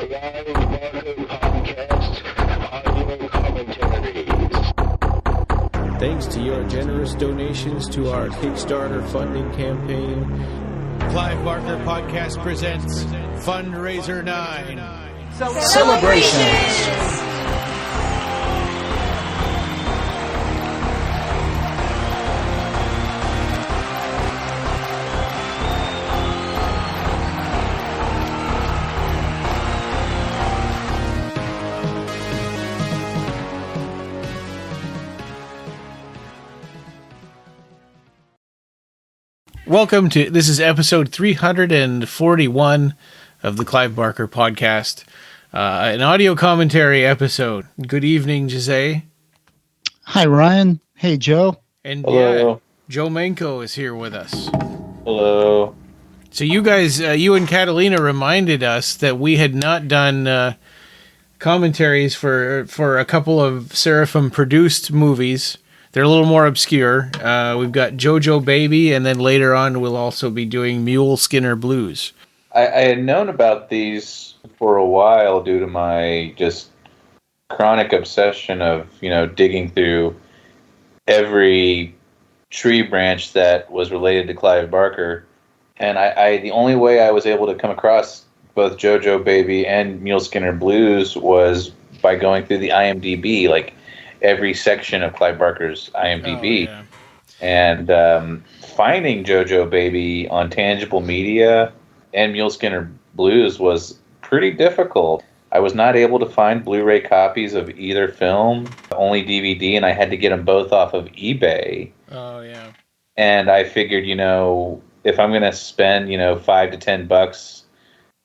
Clive Barker Podcast, audio commentaries. Thanks to your generous donations to our Kickstarter funding campaign, Clive Barker Podcast presents Fundraiser 9. Celebrations! welcome to, this is episode 341 of the Clive Barker Podcast, an audio commentary episode. Good evening, Jose. Hi, Ryan. Hey, Joe. And Hello. yeah, Joe Manco is here with us. Hello. So you guys, you and Catalina reminded us that we had not done commentaries for a couple of Seraphim produced movies. They're a little more obscure. We've got Jojo Baby, and then later on we'll also be doing Mule Skinner Blues. I had known about these for a while due to my just chronic obsession of, digging through every tree branch that was related to Clive Barker. And I the only way I was able to come across both Jojo Baby and Mule Skinner Blues was by going through the IMDb, like every section of Clive Barker's IMDb. Oh, yeah. And finding Jojo Baby on Tangible Media and Mule Skinner Blues was pretty difficult. I was not able to find Blu-ray copies of either film, only DVD, and I had to get them both off of eBay. Oh, yeah. And I figured, if I'm going to spend, $5 to $10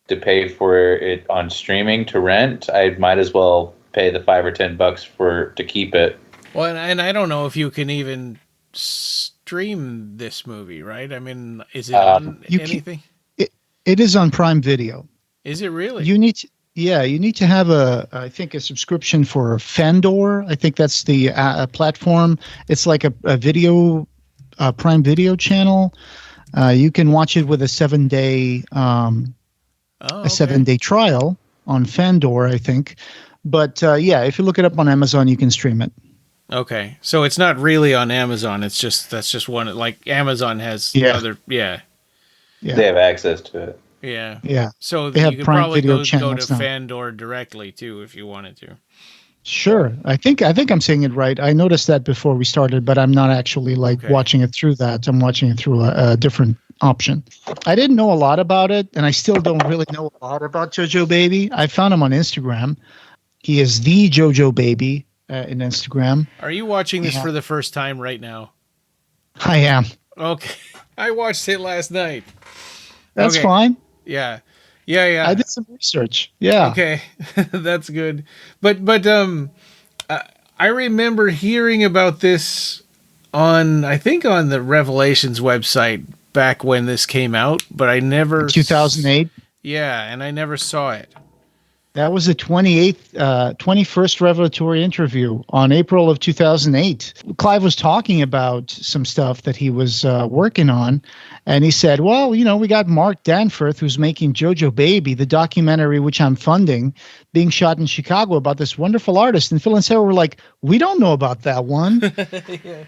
to pay for it on streaming to rent, I might as well pay the $5 or $10 to keep it. Well, and I don't know if you can even stream this movie, right? I mean, is it on anything? It is on Prime Video. Is it really? You need to have a subscription for Fandor. I think that's the platform. It's like a video, Prime Video channel. You can watch it with a 7-day, a 7-day trial on Fandor, I think. But if you look it up on Amazon, you can stream it. Okay, so it's not really on Amazon. That's just one. Like Amazon has other. Yeah. They have access to it. Yeah. Yeah. So they you have could Prime probably Video go to channels now. Fandor directly too if you wanted to. Sure. I think I'm saying it right. I noticed that before we started, but I'm not actually watching it through that. I'm watching it through a different option. I didn't know a lot about it, and I still don't really know a lot about Jojo Baby. I found him on Instagram. He is the Jojo Baby in Instagram. Are you watching this for the first time right now? I am. Okay. I watched it last night. That's fine. Yeah. I did some research. Yeah. Okay. That's good. But I remember hearing about this on the Revelations website back when this came out, but I never 2008. Yeah, and I never saw it. That was the 21st revelatory interview on April of 2008. Clive was talking about some stuff that he was working on, and he said, well, we got Mark Danforth, who's making Jojo Baby, the documentary which I'm funding, being shot in Chicago about this wonderful artist. And Phil and Sarah were like, we don't know about that one. Yeah.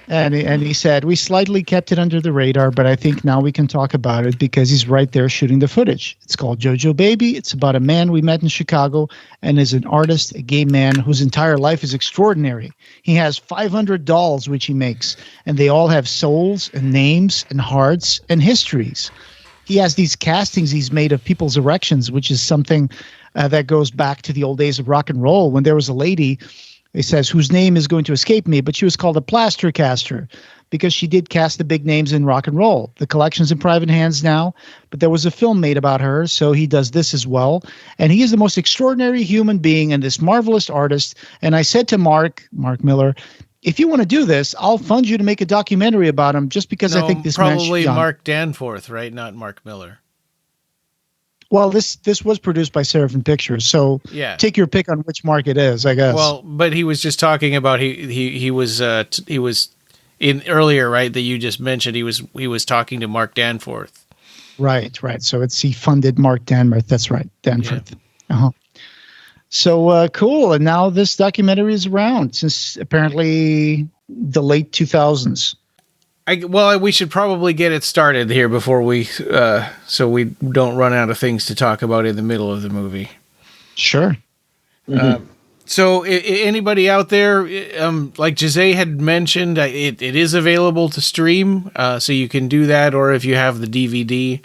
And he said, we slightly kept it under the radar, but I think now we can talk about it because he's right there shooting the footage. It's called Jojo Baby. It's about a man we met in Chicago and is an artist, a gay man whose entire life is extraordinary. He has 500 dolls, which he makes, and they all have souls and names and hearts and histories. He has these castings he's made of people's erections, which is something that goes back to the old days of rock and roll when there was a lady, he says, whose name is going to escape me, but she was called a plaster caster because she did cast the big names in rock and roll. The collection's in private hands now, but there was a film made about her, so he does this as well. And he is the most extraordinary human being and this marvelous artist. And I said to Mark Miller, if you want to do this, I'll fund you to make a documentary about him just because I think this man should be probably on. Mark Danforth, right? Not Mark Miller. Well, this was produced by Seraphim Pictures, so take your pick on which Mark it is, I guess. Well, but he was just talking about he was in earlier, right? That you just mentioned he was talking to Mark Danforth. Right. So he funded Mark Danforth. That's right, Danforth. Uh-huh. So cool. And now this documentary is around since apparently the late 2000s. Well, we should probably get it started here before we, so we don't run out of things to talk about in the middle of the movie. Sure. So anybody out there, like Jose had mentioned, it is available to stream, so you can do that. Or if you have the DVD,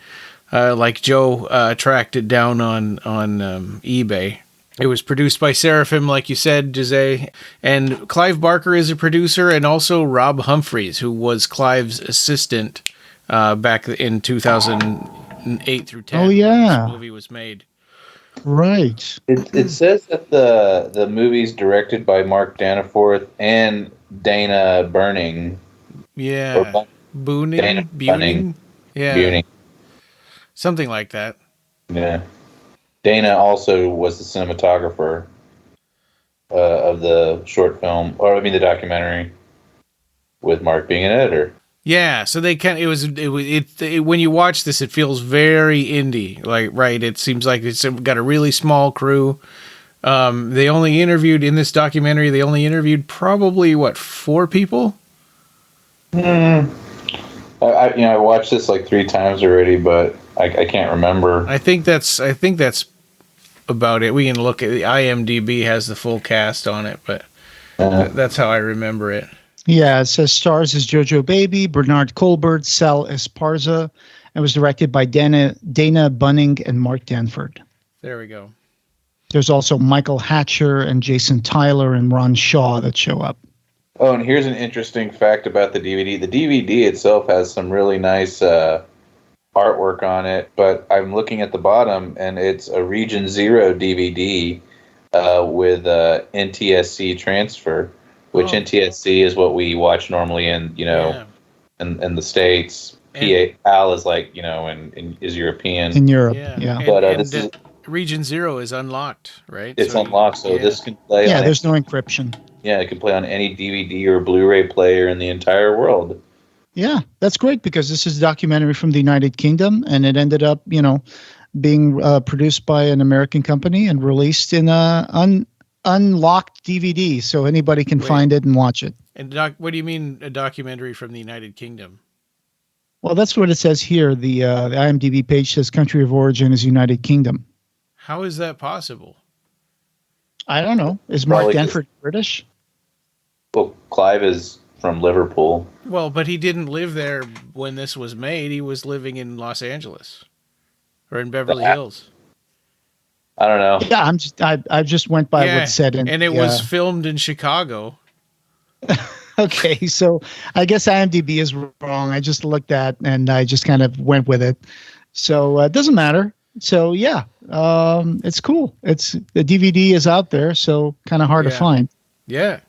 like Joe tracked it down on eBay. It was produced by Seraphim, like you said, Jose. And Clive Barker is a producer, and also Rob Humphreys, who was Clive's assistant back in 2008 through 10. Oh, yeah. When this movie was made. Right. It says that the movie's directed by Mark Danforth and Dana Buning. Yeah. Dana Buning. Yeah. Buning. Something like that. Yeah. Dana also was the cinematographer of the short film, or I mean the documentary, with Mark being an editor. Yeah, so they can. It when you watch this, it feels very indie. Like, right? It seems like it's got a really small crew. They only interviewed in this documentary. They only interviewed probably 4 people. I watched this like 3 times already, but I can't remember. I think that's about it. We can look at the IMDb has the full cast on it, but that's how I remember it. Yeah, it says stars as Jojo Baby, Bernard Colbert, Sal Esparza, and was directed by Dana Buning and Mark Danforth. There we go. There's also Michael Hatcher and Jason Tyler and Ron Shaw that show up. Oh, and here's an interesting fact about the DVD. The DVD itself has some really nice artwork on it, but I'm looking at the bottom, and it's a Region Zero DVD with NTSC transfer, which NTSC is what we watch normally in in the States. PAL is like is European in Europe. Yeah. But this is Region Zero is unlocked, right? It's unlocked, so this can play. Yeah, there's no encryption. Yeah, it can play on any DVD or Blu-ray player in the entire world. Yeah, that's great because this is a documentary from the United Kingdom, and it ended up, being produced by an American company and released in a unlocked DVD, so anybody can find it and watch it. And what do you mean a documentary from the United Kingdom? Well, that's what it says here. The IMDb page says country of origin is United Kingdom. How is that possible? I don't know. Is Mark Danforth British? Well, Clive is from Liverpool. Well, but he didn't live there when this was made. He was living in Los Angeles or in Beverly Hills. I don't know. Yeah, I just went by what's said in. And it was filmed in Chicago. Okay, so I guess IMDb is wrong. I just looked at and I just kind of went with it. So it doesn't matter. So yeah, it's cool. The DVD is out there, so kind of hard to find. Yeah.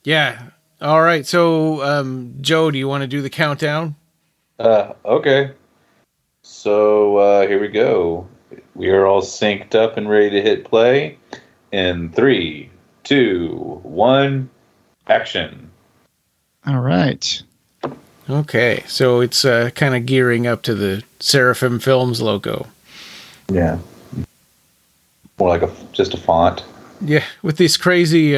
Yeah. All right. So, Joe, do you want to do the countdown? Okay. So here we go. We are all synced up and ready to hit play. In 3, 2, 1, action. All right. Okay. So it's kind of gearing up to the Seraphim Films logo. Yeah. More like just a font. Yeah. With this crazy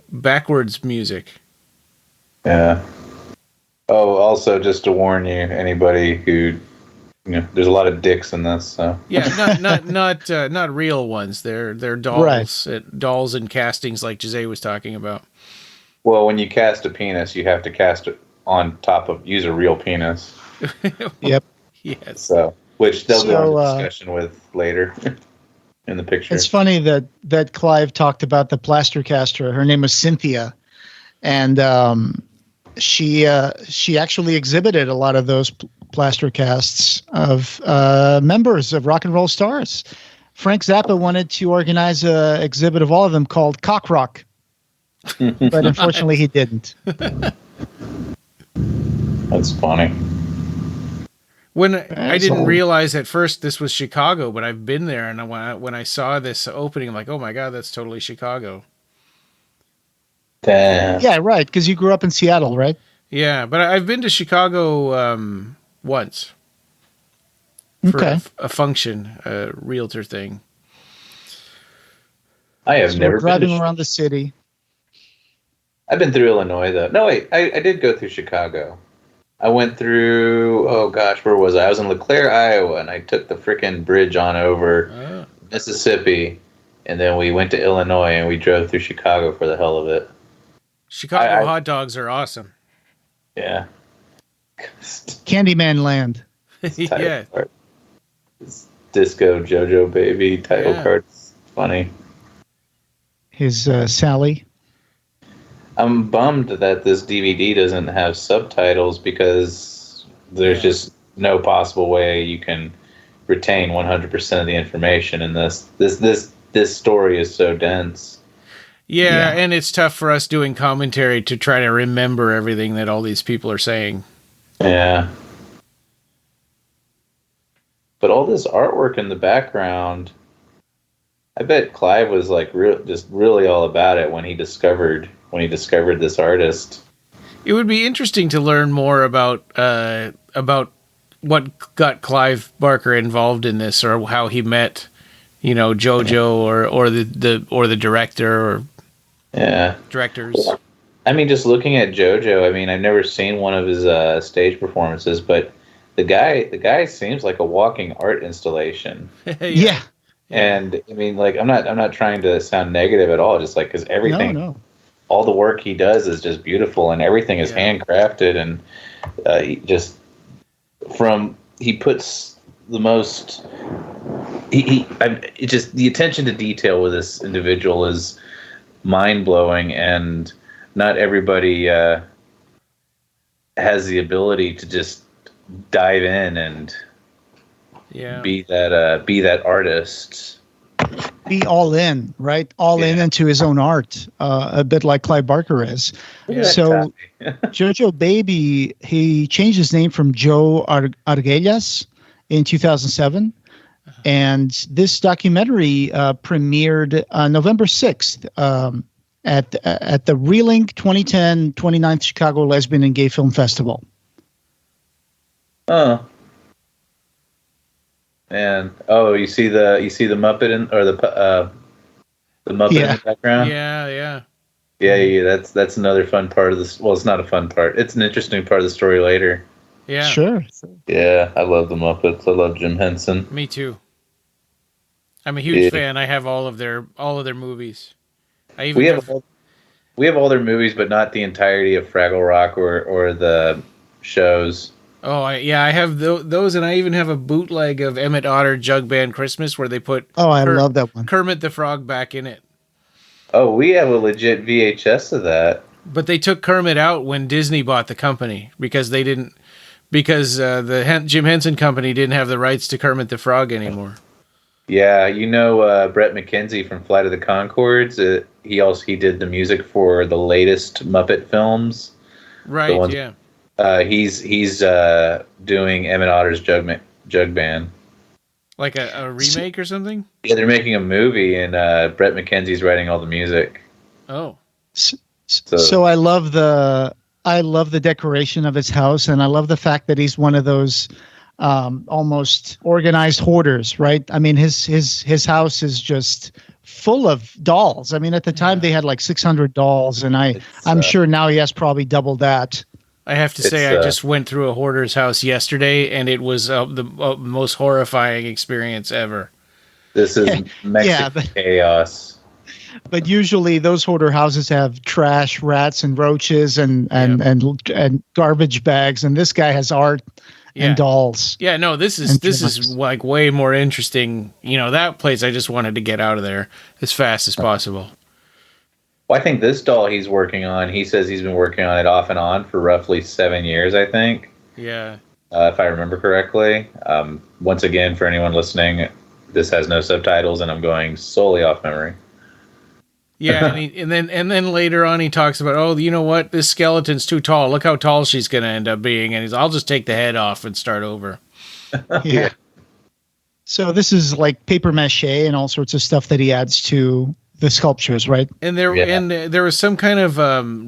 backwards music. Yeah. Oh, also just to warn you, anybody who, there's a lot of dicks in this. So. Yeah, not real ones. They're dolls, dolls and castings like Jose was talking about. Well, when you cast a penis, you have to cast it on top of use a real penis. Yep. Yes. So, which they'll go into discussion with later. In the picture. It's funny that Clive talked about the plaster caster. Her name was Cynthia, and she actually exhibited a lot of those plaster casts of members of rock and roll stars. Frank Zappa wanted to organize an exhibit of all of them called Cock Rock, but unfortunately he didn't. That's funny. When I didn't realize at first this was Chicago, but I've been there, and when I saw this opening, I'm like, oh my God, that's totally Chicago. Damn. Yeah, right, because you grew up in Seattle, right? Yeah, but I've been to Chicago once for a function, a realtor thing. I have So never we're driving been to around the city. I've been through Illinois, though. No, wait. I did go through Chicago. I went through, oh gosh, where was I? I was in LeClaire, Iowa, and I took the frickin' bridge on over Mississippi, and then we went to Illinois, and we drove through Chicago for the hell of it. Chicago hot dogs are awesome. Yeah. Candyman Land. Yeah. This disco Jojo Baby title card. It's funny. His Sally. I'm bummed that this DVD doesn't have subtitles because there's just no possible way you can retain 100% of the information in this. This story is so dense. Yeah, and it's tough for us doing commentary to try to remember everything that all these people are saying. Yeah. But all this artwork in the background, I bet Clive was like just really all about it when he discovered this artist. It would be interesting to learn more about what got Clive Barker involved in this, or how he met, Jojo or the director or directors. I mean, just looking at Jojo, I mean, I've never seen one of his stage performances, but the guy seems like a walking art installation. Yeah. And I mean, like, I'm not trying to sound negative at all, just like, because everything. No. All the work he does is just beautiful, and everything is handcrafted, and he puts the most. The attention to detail with this individual is mind blowing, and not everybody has the ability to just dive in and be that artist. Be all in, right? All in into his own art, a bit like Clive Barker is. Yeah. So Jojo Baby, he changed his name from Joe Arguelles in 2007. And this documentary premiered November 6th at the Relink 2010 29th Chicago Lesbian and Gay Film Festival. Oh. And you see the Muppet the Muppet in the background. Yeah. That's another fun part of this. Well, it's not a fun part. It's an interesting part of the story later. Yeah, sure. Yeah, I love the Muppets. I love Jim Henson. Me too. I'm a huge fan. I have all of their movies. We have all their movies, but not the entirety of Fraggle Rock or the shows. Oh, I have those, and I even have a bootleg of Emmett Otter Jug Band Christmas where they put I love that one. Kermit the Frog back in it. Oh, we have a legit VHS of that. But they took Kermit out when Disney bought the company because the Jim Henson Company didn't have the rights to Kermit the Frog anymore. Yeah, Brett McKenzie from Flight of the Conchords. He did the music for the latest Muppet films. Right. Yeah. He's doing Emmett Otter's Jug Band. Like a remake or something? Yeah, they're making a movie, and Brett McKenzie's writing all the music. Oh. So I love the decoration of his house, and I love the fact that he's one of those almost organized hoarders, right? I mean, his house is just full of dolls. I mean, at the time they had like 600 dolls, and I'm sure now he has probably double that. I have to say, I just went through a hoarder's house yesterday, and it was the most horrifying experience ever. This is Mexican chaos. But usually those hoarder houses have trash, rats, and roaches, and garbage bags, and this guy has art and dolls. Yeah, no, this is like way more interesting. That place I just wanted to get out of there as fast as possible. Well, I think this doll he's working on, he says he's been working on it off and on for roughly 7 years, I think. Yeah. If I remember correctly. Once again, for anyone listening, this has no subtitles, and I'm going solely off memory. Yeah, and then later on he talks about, oh, you know what? This skeleton's too tall. Look how tall she's going to end up being. And I'll just take the head off and start over. Yeah. So this is like paper mache and all sorts of stuff that he adds to the sculptures, right? And there was some kind of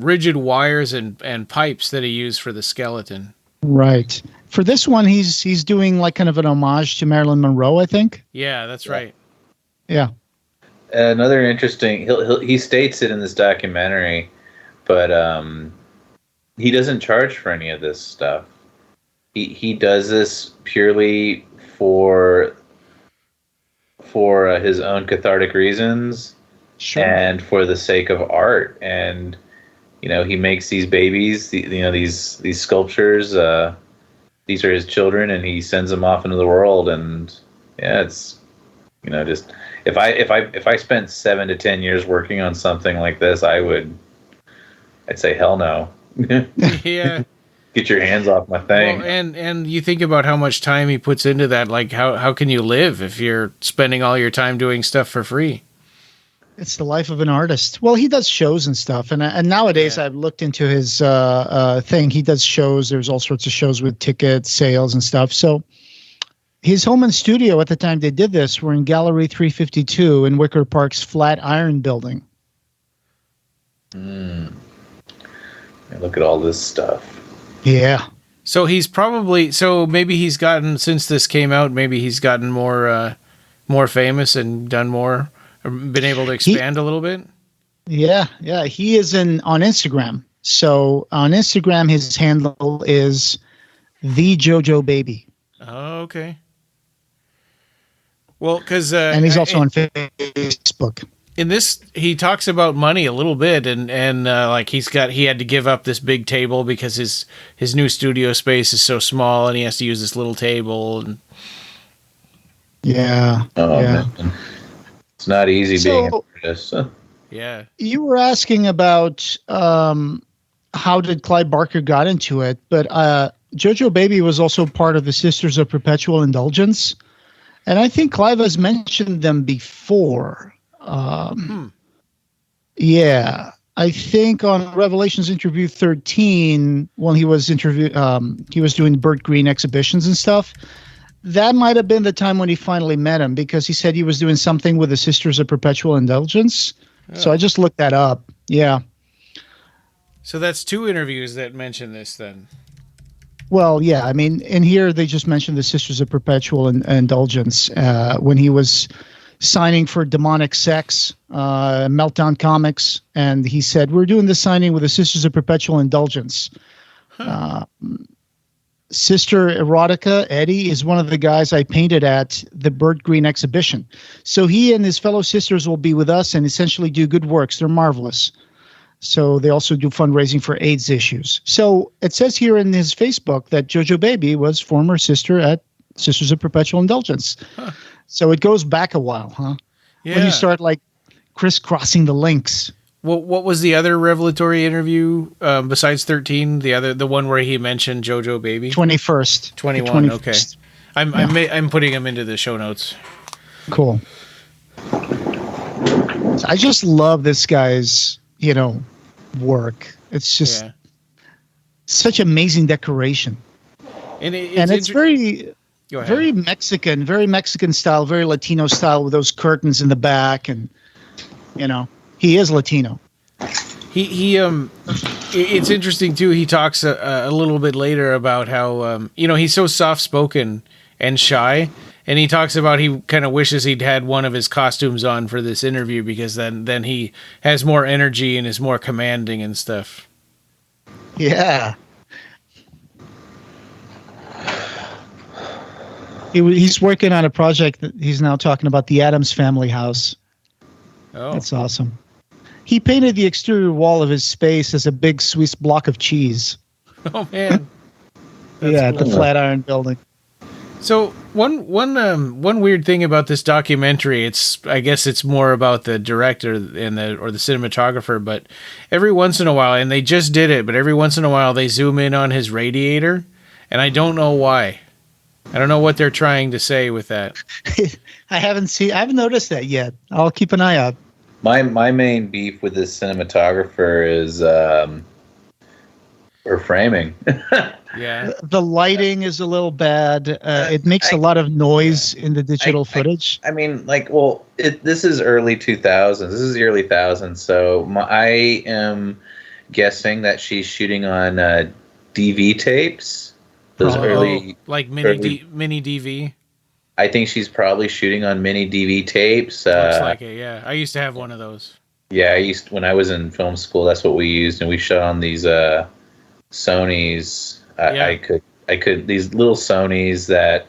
rigid wires and pipes that he used for the skeleton. Right. For this one, he's doing like kind of an homage to Marilyn Monroe, I think. Yeah, that's right. Yeah. another interesting. He states it in this documentary, but he doesn't charge for any of this stuff. He does this purely for his own cathartic reasons, Sure. and for the sake of art. And he makes these babies, these sculptures. These are his children, and he sends them off into the world. And yeah, it's just if I spent 7 to 10 years working on something like this, I'd say hell no. Yeah. Get your hands off my thing. Well, and you think about how much time he puts into that. Like, how can you live if you're spending all your time doing stuff for free? It's the life of an artist. Well, he does shows and stuff, and nowadays I've looked into his thing. He does shows. There's all sorts of shows with ticket sales and stuff. So his home and studio at the time they did this were in Gallery 352 in Wicker Park's Flatiron Building. Look at all this stuff. Yeah. So maybe he's gotten, since this came out, maybe he's gotten more famous and done more, or been able to expand a little bit. Yeah. He is on Instagram. So on Instagram, his handle is the Jojo Baby. Oh, okay. Well, because and he's also on Facebook. In this, he talks about money a little bit, and like he had to give up this big table because his new studio space is so small, and he has to use this little table. And yeah, man. It's not easy being an artist. Yeah, you were asking about how did Clive Barker got into it, but Jojo Baby was also part of the Sisters of Perpetual Indulgence, and I think Clive has mentioned them before. Yeah, I think on Revelations interview 13, when he was he was doing Burt Green exhibitions and stuff. That might have been the time when he finally met him, because he said he was doing something with the Sisters of Perpetual Indulgence. Oh. So I just looked that up. Yeah. So that's 2 interviews that mention this then. Well, yeah. I mean, in here they just mentioned the Sisters of Perpetual Indulgence when he was signing for Demonic Sex, Meltdown Comics, and he said, we're doing this signing with the Sisters of Perpetual Indulgence. Sister Erotica, Eddie, is one of the guys I painted at the Burt Green exhibition. So he and his fellow sisters will be with us and essentially do good works. They're marvelous. So they also do fundraising for AIDS issues. So it says here in his Facebook that Jojo Baby was former sister at Sisters of Perpetual Indulgence. Huh. So it goes back a while, huh? Yeah. When you start like crisscrossing the links. Well, what was the other revelatory interview besides 13? The one where he mentioned Jojo Baby? 21st. 21. Okay. I'm putting him into the show notes. Cool. I just love this guy's, work. It's just such amazing decoration. And it's very Mexican style, very Latino style with those curtains in the back, and he is Latino. He it's interesting too. He talks a little bit later about how he's so soft spoken and shy, and he talks about he kind of wishes he'd had one of his costumes on for this interview, because then he has more energy and is more commanding and stuff. Yeah. He's working on a project that he's now talking about, the Addams Family house. Oh, that's awesome. He painted the exterior wall of his space as a big Swiss block of cheese. Oh man! Yeah, cool. At the Flatiron Building. So one weird thing about this documentary, I guess it's more about the director or the cinematographer, but every once in a while, and they just did it, but every once in a while they zoom in on his radiator, and I don't know why. I don't know what they're trying to say with that. I haven't noticed that yet. I'll keep an eye out. My main beef with this cinematographer is her framing. Yeah. The lighting is a little bad. It makes a lot of noise in the digital footage. I mean, this is early 2000s. This is the early 1000s. So I am guessing that she's shooting on DV tapes. Those early, like mini DV. I think she's probably shooting on mini DV tapes. Looks like it, yeah. I used to have one of those. Yeah, when I was in film school, that's what we used, and we shot on these Sonys. I could these little Sonys that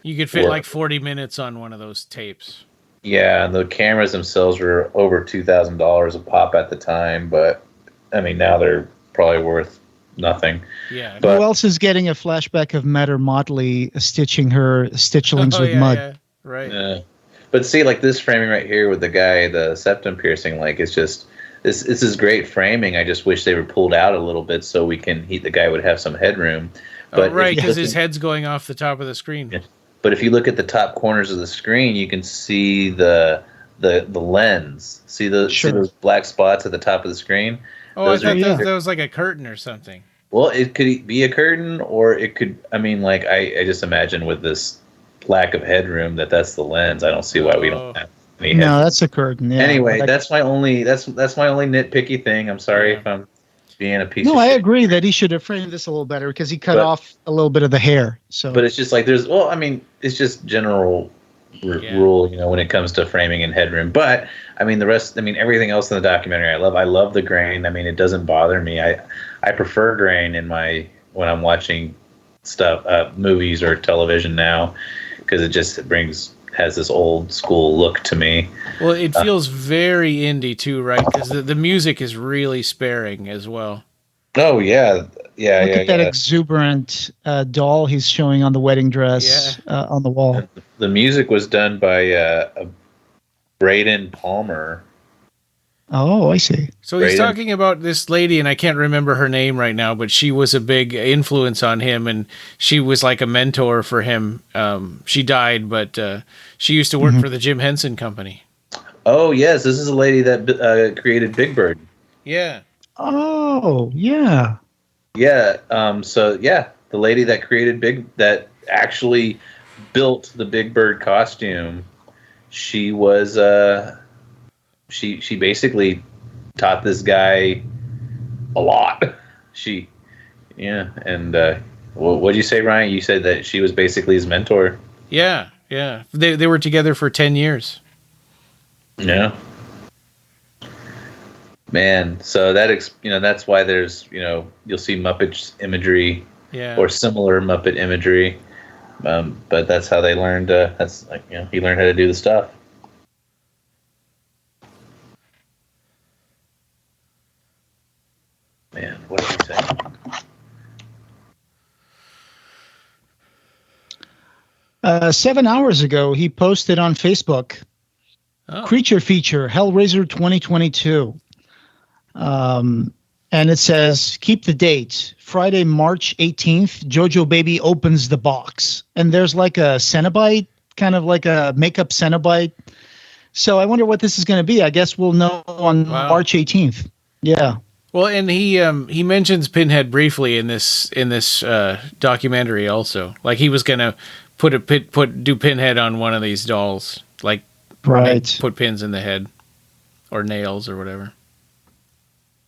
you could fit like 40 minutes on one of those tapes. Yeah, the cameras themselves were over $2,000 a pop at the time, but I mean now they're probably worth nothing. Yeah. But who else is getting a flashback of Matter Motley stitching her stitchlings with mud? Yeah, right. Yeah. But see, like this framing right here with the guy, the septum piercing, like it's just this is great framing. I just wish they were pulled out a little bit so the guy would have some headroom. But right, because his head's going off the top of the screen. Yeah. But if you look at the top corners of the screen, you can see the lens. See those black spots at the top of the screen? Oh, I thought that was like a curtain or something. Well, it could be a curtain, or it could. I mean, like I just imagine with this lack of headroom that's the lens. I don't see why we don't have any headroom. No, that's a curtain. Yeah. Anyway, that's my only nitpicky thing. I'm sorry if I'm being a piece of shit. No, I agree that he should have framed this a little better because he cut off a little bit of the hair. So, but it's just like it's just general rule, when it comes to framing and headroom. But I mean, everything else in the documentary, I love. I love the grain. I mean, it doesn't bother me. I prefer grain when I'm watching stuff, movies or television now, because it just has this old school look to me. Well, it feels very indie too, right? Because the music is really sparing as well. Oh yeah. Look at that exuberant doll he's showing on the wedding dress on the wall. The music was done by Braden Palmer. Oh, I see. So he's talking about this lady, and I can't remember her name right now, but she was a big influence on him, and she was like a mentor for him. She died, but she used to work for the Jim Henson Company. Oh, yes. This is a lady that created Big Bird. Yeah. Oh, yeah. Yeah. The lady that that actually built the Big Bird costume, she was... She basically taught this guy a lot. What did you say, Ryan? You said that she was basically his mentor. Yeah. They were together for 10 years. Yeah. Man, so that's why there's you'll see Muppet imagery, or similar Muppet imagery, but that's how they learned. He learned how to do the stuff. Man, what did you say? 7 hours ago, he posted on Facebook, Creature Feature, Hellraiser 2022. And it says, keep the date, Friday, March 18th, Jojo Baby opens the box. And there's like a Cenobite, kind of like a makeup Cenobite. So I wonder what this is going to be. I guess we'll know on March 18th. Yeah. Well, and he mentions Pinhead briefly in this documentary also. Like he was gonna do Pinhead on one of these dolls, like put pins in the head or nails or whatever.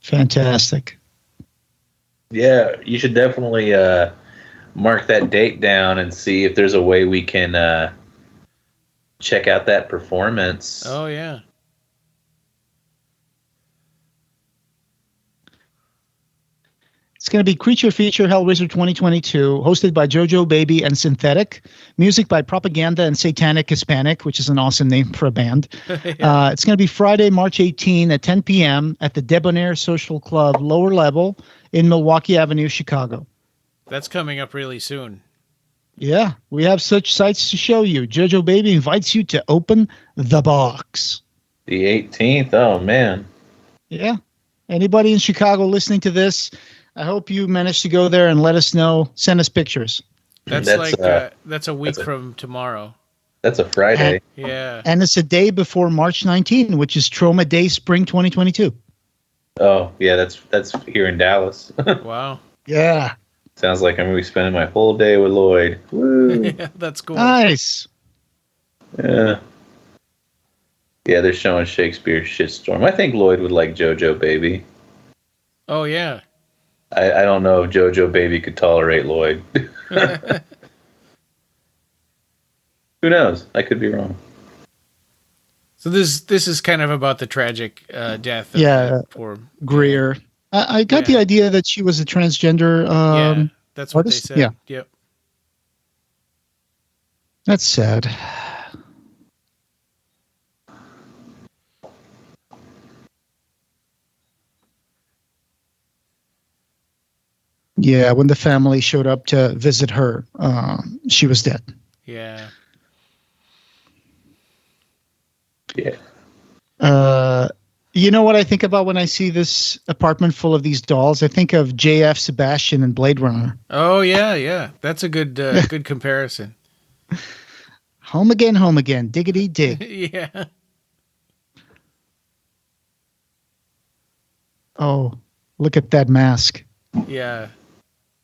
Fantastic. Yeah, you should definitely mark that date down and see if there's a way we can check out that performance. Oh yeah. It's going to be Creature Feature Hellraiser 2022, hosted by Jojo Baby and Synthetic. Music by Propaganda and Satanic Hispanic, which is an awesome name for a band. It's going to be Friday, March 18 at 10 p.m. at the Debonair Social Club, lower level in Milwaukee Avenue, Chicago. That's coming up really soon. Yeah, we have such sights to show you. Jojo Baby invites you to open the box. The 18th? Oh, man. Yeah. Anybody in Chicago listening to this, I hope you managed to go there and let us know. Send us pictures. That's a week from tomorrow. That's a Friday. And it's a day before March 19, which is Trauma Day Spring 2022. Oh, yeah, that's here in Dallas. Wow. Yeah. Sounds like I'm going to be spending my whole day with Lloyd. Woo. Yeah, that's cool. Nice. Yeah. Yeah, they're showing Shakespeare's Shitstorm. I think Lloyd would like Jojo Baby. Oh, yeah. I don't know if Jojo Baby could tolerate Lloyd. Who knows? I could be wrong. So this is kind of about the tragic death of poor Greer. I got the idea that she was a transgender that's what artist. they said. Yeah. Yep. That's sad. Yeah, when the family showed up to visit her, she was dead. Yeah. Yeah. You know what I think about when I see this apartment full of these dolls? I think of J.F. Sebastian and Blade Runner. Oh yeah. That's a good good comparison. Home again, diggity dig. Yeah. Oh, look at that mask. Yeah.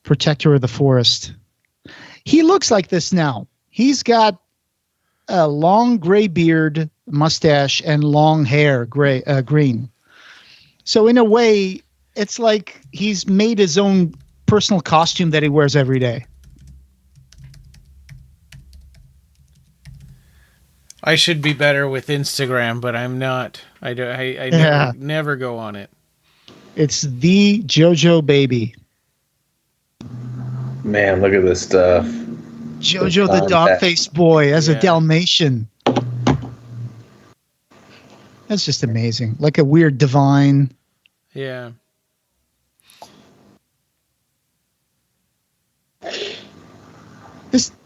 Protector of the forest. He looks like this now. He's got a long gray beard, mustache, and long hair, green. So in a way, it's like he's made his own personal costume that he wears every day. I should be better with Instagram, but I'm not. I never go on it. It's the Jojo Baby. Man, look at this stuff. Jojo the dog-faced boy as a Dalmatian. That's just amazing. Like a weird divine. Yeah.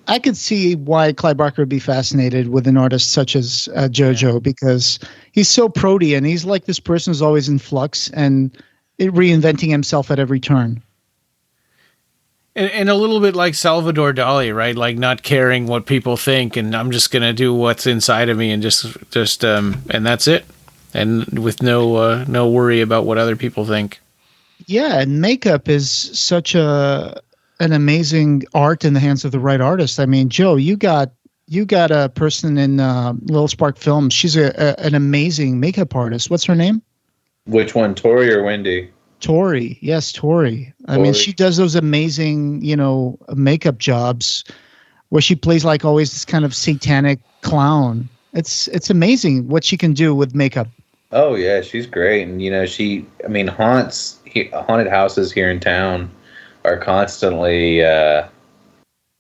I could see why Clive Barker would be fascinated with an artist such as Jojo because he's so protean. He's like this person who's always in flux and reinventing himself at every turn. And a little bit like Salvador Dali, right? Like not caring what people think, and I'm just gonna do what's inside of me, and just and that's it, and with no worry about what other people think. Yeah, and makeup is such an amazing art in the hands of the right artist. I mean, Joe, you got a person in Little Spark Films. She's an amazing makeup artist. What's her name? Which one, Tori or Wendy? Tori. Yes, Tori. I mean, she does those amazing, makeup jobs where she plays like always this kind of satanic clown. It's amazing what she can do with makeup. Oh yeah, she's great. And haunted houses here in town are constantly they're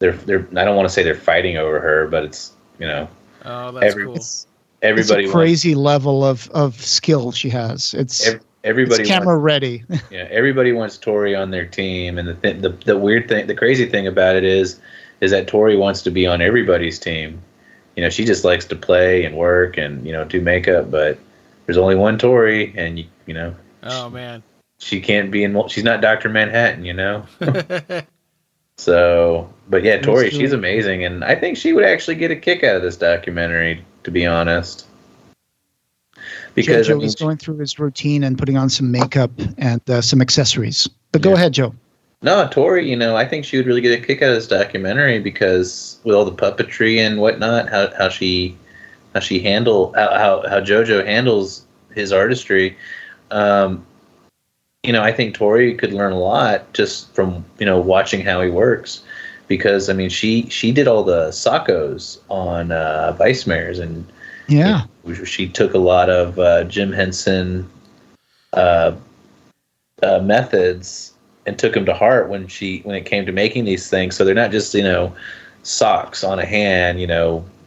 I don't want to say they're fighting over her, but it's Oh, that's cool. Everybody it's a crazy level of skill she has. Everybody it's camera ready. Yeah, everybody wants Tori on their team, and the weird thing, the crazy thing about it is that Tori wants to be on everybody's team. She just likes to play and work and do makeup, but there's only one Tori, and Oh man, she can't be in. She's not Dr. Manhattan, So, but yeah, Tori, she's amazing, and I think she would actually get a kick out of this documentary, to be honest. Because Joe was going through his routine and putting on some makeup and some accessories. But go ahead, Joe. No, Tori, I think she would really get a kick out of this documentary because with all the puppetry and whatnot, how Jojo handles his artistry, I think Tori could learn a lot just from watching how he works. Because she did all the Sockos on Vice Mares and. Yeah, she took a lot of Jim Henson methods and took them to heart when it came to making these things. So they're not just socks on a hand,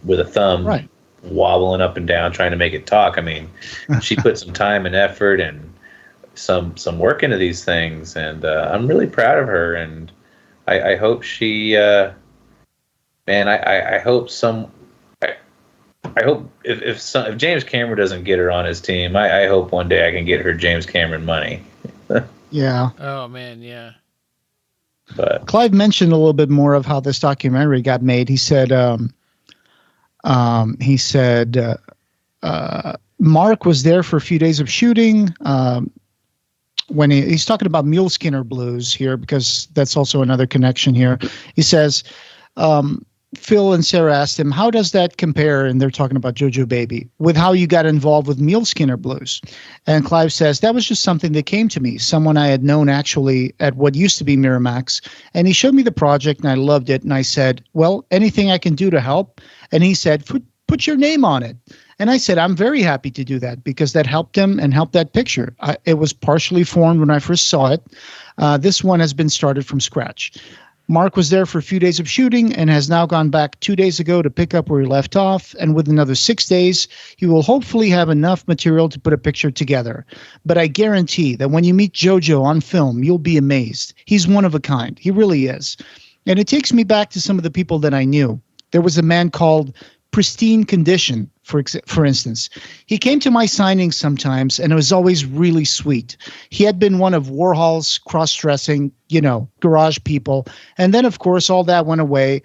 with a thumb wobbling up and down trying to make it talk. She put some time and effort and some work into these things, and I'm really proud of her. And I hope she, I hope some. I hope if James Cameron doesn't get her on his team, I hope one day I can get her James Cameron money. Yeah. Oh man, yeah. But Clive mentioned a little bit more of how this documentary got made. He said, Mark was there for a few days of shooting. When he's talking about Mule Skinner Blues here, because that's also another connection here. He says, Phil and Sarah asked him, how does that compare, and they're talking about Jojo Baby, with how you got involved with Mule Skinner Blues? And Clive says, that was just something that came to me, someone I had known actually at what used to be Miramax, and he showed me the project, and I loved it, and I said, well, anything I can do to help? And he said, put your name on it. And I said, I'm very happy to do that because that helped him and helped that picture. It was partially formed when I first saw it. This one has been started from scratch. Mark was there for a few days of shooting and has now gone back 2 days ago to pick up where he left off. And with another 6 days, he will hopefully have enough material to put a picture together. But I guarantee that when you meet Jojo on film, you'll be amazed. He's one of a kind. He really is. And it takes me back to some of the people that I knew. There was a man called Pristine Condition, for instance. He came to my signings sometimes, and it was always really sweet. He had been one of Warhol's cross-dressing, garage people. And then, of course, all that went away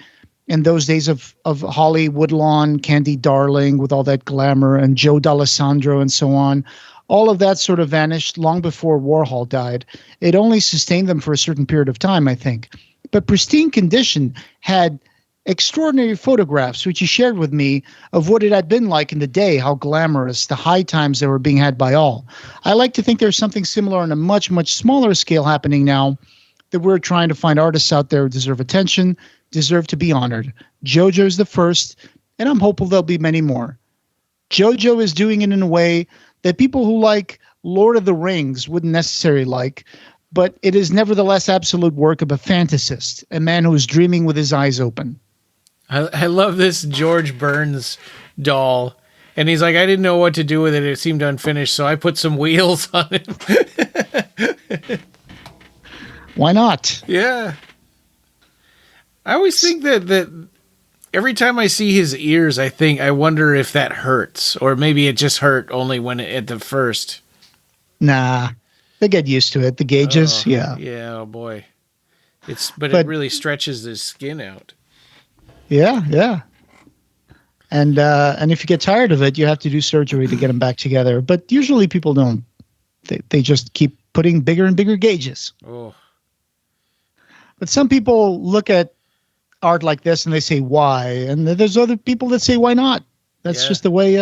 in those days of Holly Woodlawn, Candy Darling, with all that glamour, and Joe D'Alessandro and so on. All of that sort of vanished long before Warhol died. It only sustained them for a certain period of time, I think. But Pristine Condition had extraordinary photographs, which he shared with me, of what it had been like in the day, how glamorous, the high times that were being had by all. I like to think there's something similar on a much, much smaller scale happening now, that we're trying to find artists out there who deserve attention, deserve to be honored. Jojo's the first, and I'm hopeful there'll be many more. Jojo is doing it in a way that people who like Lord of the Rings wouldn't necessarily like, but it is nevertheless absolute work of a fantasist, a man who is dreaming with his eyes open. I love this George Burns doll. And he's like, I didn't know what to do with it. It seemed unfinished, so I put some wheels on it. Why not? Yeah. I always think that every time I see his ears, I wonder if that hurts. Or maybe it just hurt only when at the first. Nah. They get used to it. The gauges, yeah. Yeah, oh boy. But it really stretches the skin out. Yeah, yeah. And if you get tired of it, you have to do surgery to get them back together. But usually people don't. They just keep putting bigger and bigger gauges. Oh. But some people look at art like this and they say, why? And there's other people that say, why not? That's just the way,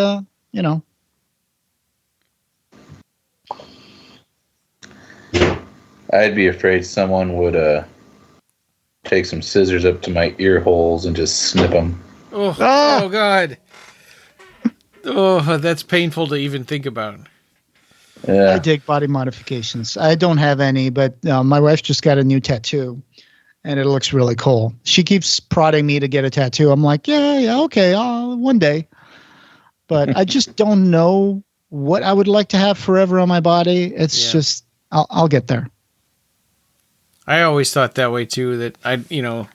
I'd be afraid someone would take some scissors up to my ear holes and just snip them. Oh God. Oh, that's painful to even think about. Yeah. I dig body modifications. I don't have any, but my wife just got a new tattoo, and it looks really cool. She keeps prodding me to get a tattoo. I'm like, yeah, okay, one day. But I just don't know what I would like to have forever on my body. It's just, I'll get there. I always thought that way too, that you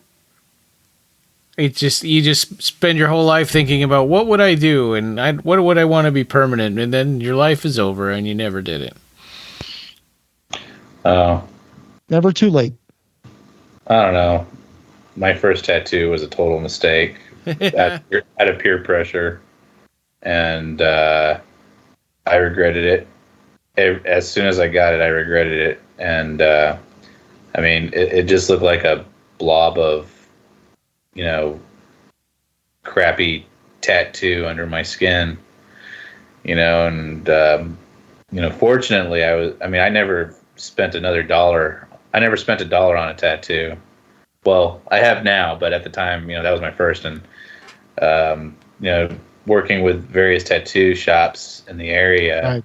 just spend your whole life thinking about what would I do and what would I want to be permanent, and then your life is over and you never did it. Oh. Never too late. I don't know. My first tattoo was a total mistake out of peer pressure, and I regretted it. As soon as I got it, I regretted it, and it just looked like a blob of, crappy tattoo under my skin, and fortunately I never spent $1. I never spent $1 on a tattoo. Well, I have now, but at the time, that was my first, and working with various tattoo shops in the area, right.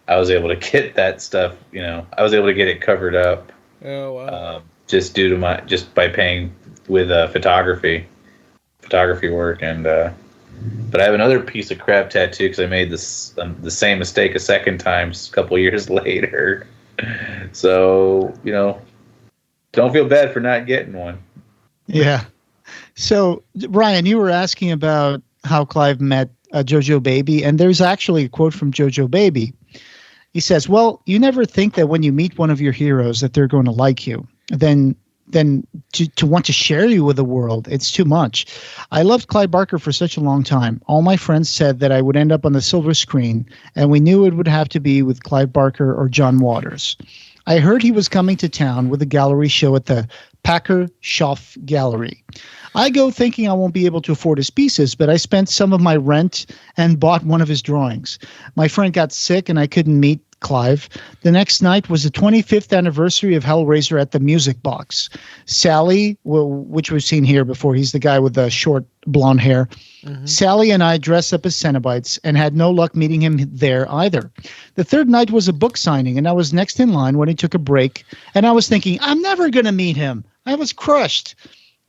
I was able to get that stuff, I was able to get it covered up. Oh, wow. Just by paying with photography work, and but I have another piece of crap tattoo because I made the same mistake a second time a couple years later. So don't feel bad for not getting one. Yeah. So Ryan, you were asking about how Clive met Jojo Baby, and there's actually a quote from Jojo Baby. He says, well, you never think that when you meet one of your heroes that they're going to like you. Then to want to share you with the world, it's too much. I loved Clive Barker for such a long time. All my friends said that I would end up on the silver screen, and we knew it would have to be with Clive Barker or John Waters. I heard he was coming to town with a gallery show at the Packer Schaff Gallery. I go thinking I won't be able to afford his pieces, but I spent some of my rent and bought one of his drawings. My friend got sick and I couldn't meet Clive. The next night was the 25th anniversary of Hellraiser at the Music Box. Sally, which we've seen here before, he's the guy with the short blonde hair. Mm-hmm. Sally and I dressed up as Cenobites and had no luck meeting him there either. The third night was a book signing, and I was next in line when he took a break, and I was thinking, I'm never going to meet him. I was crushed.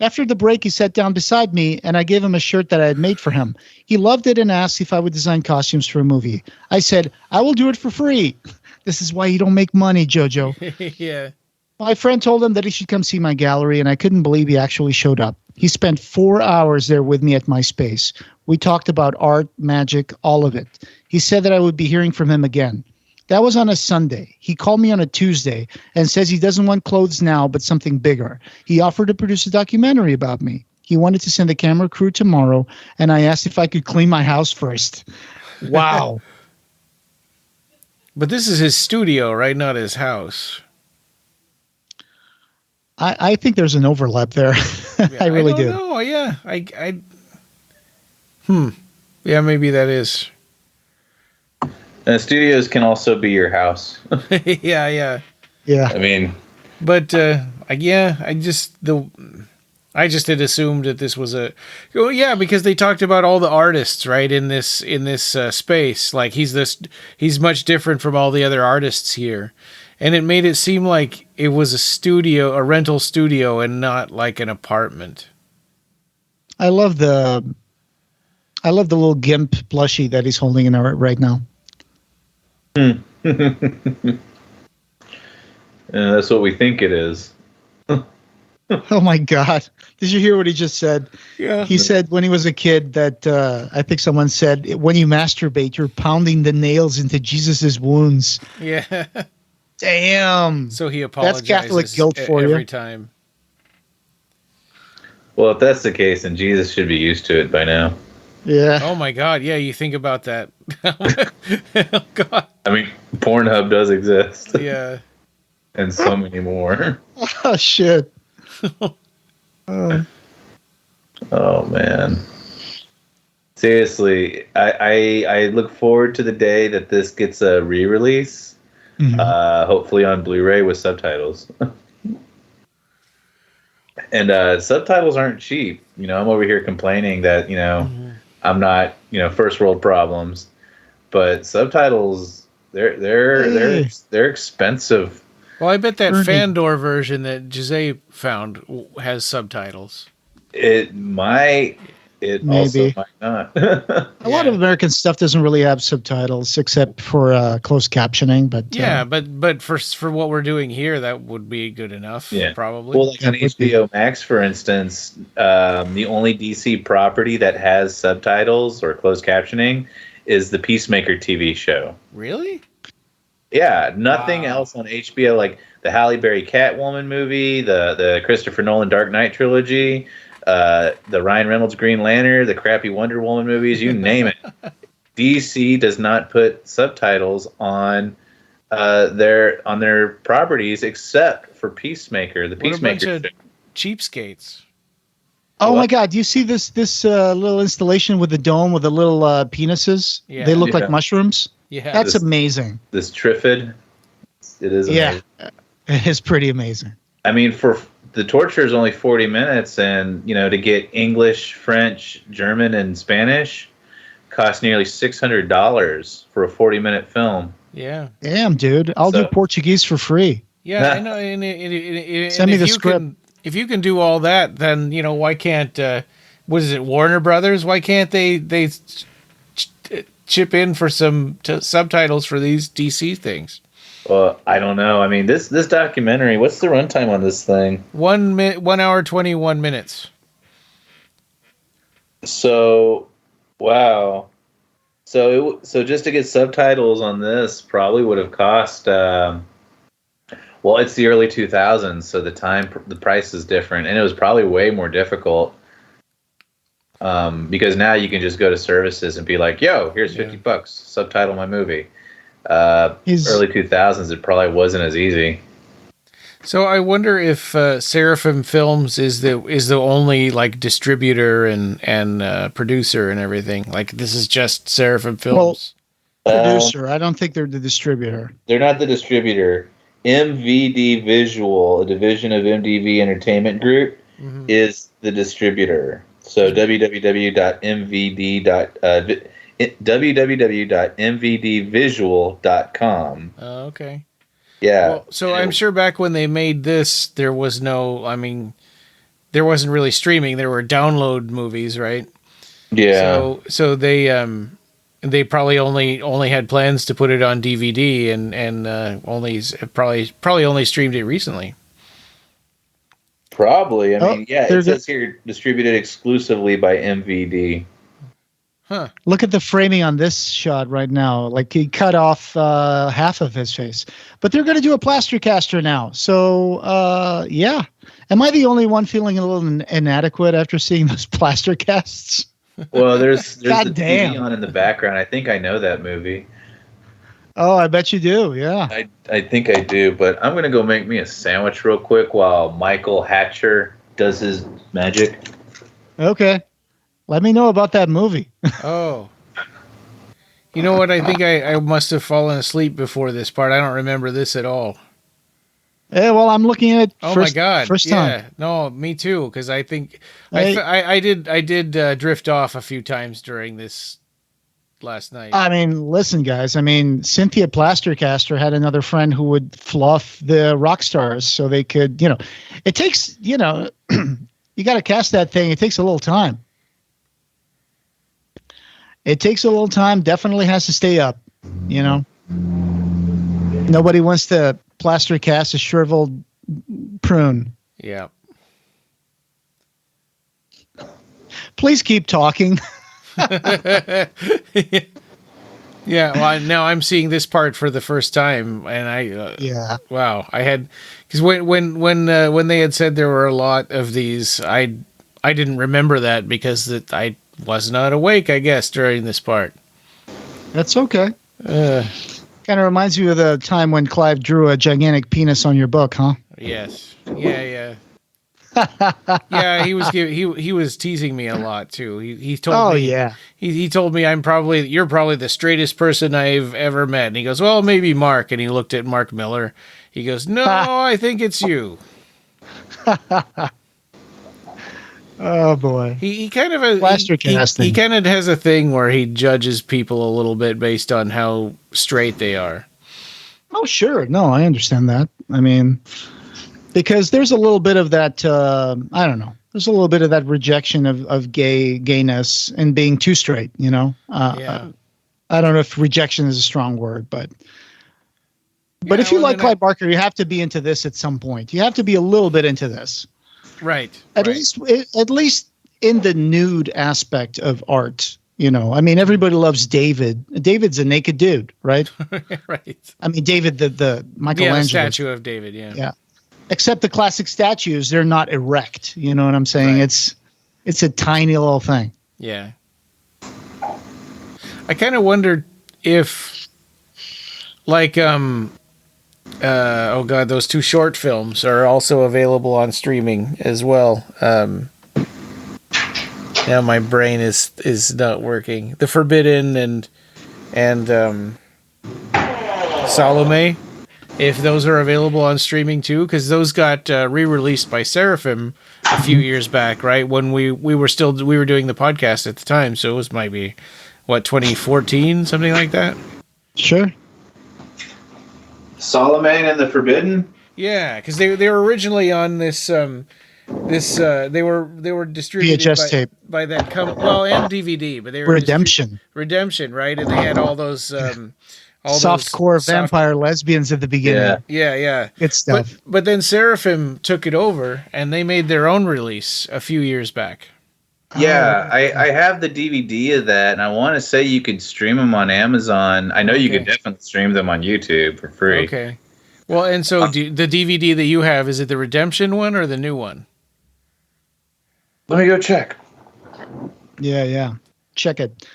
After the break, he sat down beside me, and I gave him a shirt that I had made for him. He loved it and asked if I would design costumes for a movie. I said, I will do it for free. This is why you don't make money, Jojo. Yeah. My friend told him that he should come see my gallery, and I couldn't believe he actually showed up. He spent 4 hours there with me at my space. We talked about art, magic, all of it. He said that I would be hearing from him again. That was on a Sunday. He called me on a Tuesday and says he doesn't want clothes now, but something bigger. He offered to produce a documentary about me. He wanted to send a camera crew tomorrow, and I asked if I could clean my house first. Wow. But this is his studio, right? Not his house. I think there's an overlap there. I really do. Oh, yeah. Yeah, maybe that is. Studios can also be your house. Yeah. I mean, but yeah, I just had assumed that this was because they talked about all the artists, right, in this space. Like he's much different from all the other artists here, and it made it seem like it was a rental studio, and not like an apartment. I love the little GIMP plushie that he's holding in right now. That's what we think it is. Oh my God. Did you hear what he just said? Yeah. He said when he was a kid that I think someone said, when you masturbate, you're pounding the nails into Jesus's wounds. Yeah. Damn. So he apologizes. That's Catholic guilt for you. Every time. Well, if that's the case, then Jesus should be used to it by now. Yeah. Oh my God. Yeah, you think about that. Oh God. I mean, Pornhub does exist. Yeah. And so many more. Oh shit. Oh man. Seriously, I look forward to the day that this gets a re-release. Mm-hmm. Hopefully on Blu-ray with subtitles. And subtitles aren't cheap. I'm over here complaining that, mm-hmm. I'm not, first world problems, but subtitles they're expensive. Well, I bet that Fandor version that Jose found has subtitles. It might. It Maybe. Also might not. A lot of American stuff doesn't really have subtitles except for closed captioning. But but for what we're doing here, that would be good enough. Yeah, probably. Well, like on HBO Max, for instance, the only DC property that has subtitles or closed captioning is the Peacemaker TV show. Really? Yeah, nothing else on HBO, like the Halle Berry Catwoman movie, the Christopher Nolan Dark Knight trilogy, the Ryan Reynolds Green Lantern, the crappy Wonder Woman movies, you name it. DC does not put subtitles on their properties except for Peacemaker. The Peacemaker. What a bunch of cheapskates. Oh my God! Do you see this little installation with the dome with the little penises? Yeah. They look like mushrooms. Yeah, that's amazing. This Triffid, it is amazing. Yeah, it is pretty amazing. I mean, for the torture is only 40 minutes, and to get English, French, German, and Spanish costs nearly $600 for a 40-minute film. Yeah. Damn, dude, I'll do Portuguese for free. Yeah, I know. And send me the script. If you can do all that, then why can't what is it, Warner Brothers? Why can't they chip in for some subtitles for these DC things? Well, I don't know. I mean, this documentary, what's the runtime on this thing? 1 hour 21 minutes. So, wow. So just to get subtitles on this probably would have cost. Well, it's the early 2000s, so the price is different, and it was probably way more difficult. Because now you can just go to services and be like, "Yo, here's $50, subtitle my movie." Early 2000s, it probably wasn't as easy. So I wonder if Seraphim Films is the only like distributor and producer and everything. Like this is just Seraphim Films. Producer. I don't think they're the distributor. They're not the distributor. MVD Visual, a division of MDV Entertainment Group, is the distributor. So www.mvdvisual.com. Okay. Yeah. Well, so I'm sure back when they made this, there wasn't really streaming. There were download movies, right? Yeah. So they probably only had plans to put it on DVD and probably only streamed it recently. Probably. I mean, yeah, it says the- here distributed exclusively by MVD. Huh. Look at the framing on this shot right now. Like he cut off half of his face. But they're going to do a plaster caster now. So, yeah. Am I the only one feeling a little inadequate after seeing those plaster casts? Well, there's the God damn. TV on in the background. I think I know that movie. Oh, I bet you do. Yeah. I think I do, but I'm going to go make me a sandwich real quick while Michael Hatcher does his magic. Okay. Let me know about that movie. Oh. You know what? I think I must have fallen asleep before this part. I don't remember this at all. Yeah, well, I'm looking at it Oh my God! first time. Yeah, no, me too. Because I think I did drift off a few times during this last night. I mean, listen, guys. I mean, Cynthia Plastercaster had another friend who would fluff the rock stars so they could, it takes, you got to cast that thing. It takes a little time. It takes a little time. Definitely has to stay up, Nobody wants to plaster cast a shriveled prune. Yeah. Please keep talking. Yeah, well, now I'm seeing this part for the first time, and Yeah. wow, I had because when they had said there were a lot of these, I didn't remember that because I was not awake, I guess, during this part. That's okay. Kind of reminds you of the time when Clive drew a gigantic penis on your book, huh? Yes, yeah. Yeah, he was teasing me a lot too. He told Oh, me, yeah. He told me you're probably the straightest person I've ever met. And he goes, well, maybe Mark. And he looked at Mark Miller. He goes, no, I think it's you. Oh boy. He kind of Plaster casting. he kind of has a thing where he judges people a little bit based on how straight they are. Oh sure. No, I understand that. I mean, because there's a little bit of that, I don't know. There's a little bit of that rejection of gayness and being too straight, Yeah. I don't know if rejection is a strong word, but Yeah, if you well, like then Clive Barker, you have to be into this at some point. You have to be a little bit into this. Right. At least in the nude aspect of art, I mean, everybody loves David. David's a naked dude, right? Right. I mean, David, the Michelangelo. Yeah, the statue of David, yeah. Yeah. Except the classic statues, they're not erect. You know what I'm saying? Right. It's a tiny little thing. Yeah. I kind of wondered if, like, oh God, those two short films are also available on streaming as well. Now my brain is not working. The Forbidden and Salome, if those are available on streaming too, because those got re-released by Seraphim a few years back, right? When we were doing the podcast at the time, so it was maybe 2014, something like that. Sure. Solomon and the Forbidden? Yeah, because they were originally on this they were distributed VHS tape by that and DVD, but they were Redemption, right? And they had all those softcore vampire lesbians at the beginning. Yeah. Good stuff. But then Seraphim took it over, and they made their own release a few years back. Yeah, I have the DVD of that, and I want to say you could stream them on Amazon. I know you could definitely stream them on YouTube for free. Okay. Well, and so the DVD that you have, is it the Redemption one or the new one? Let me go check. Yeah. Check it.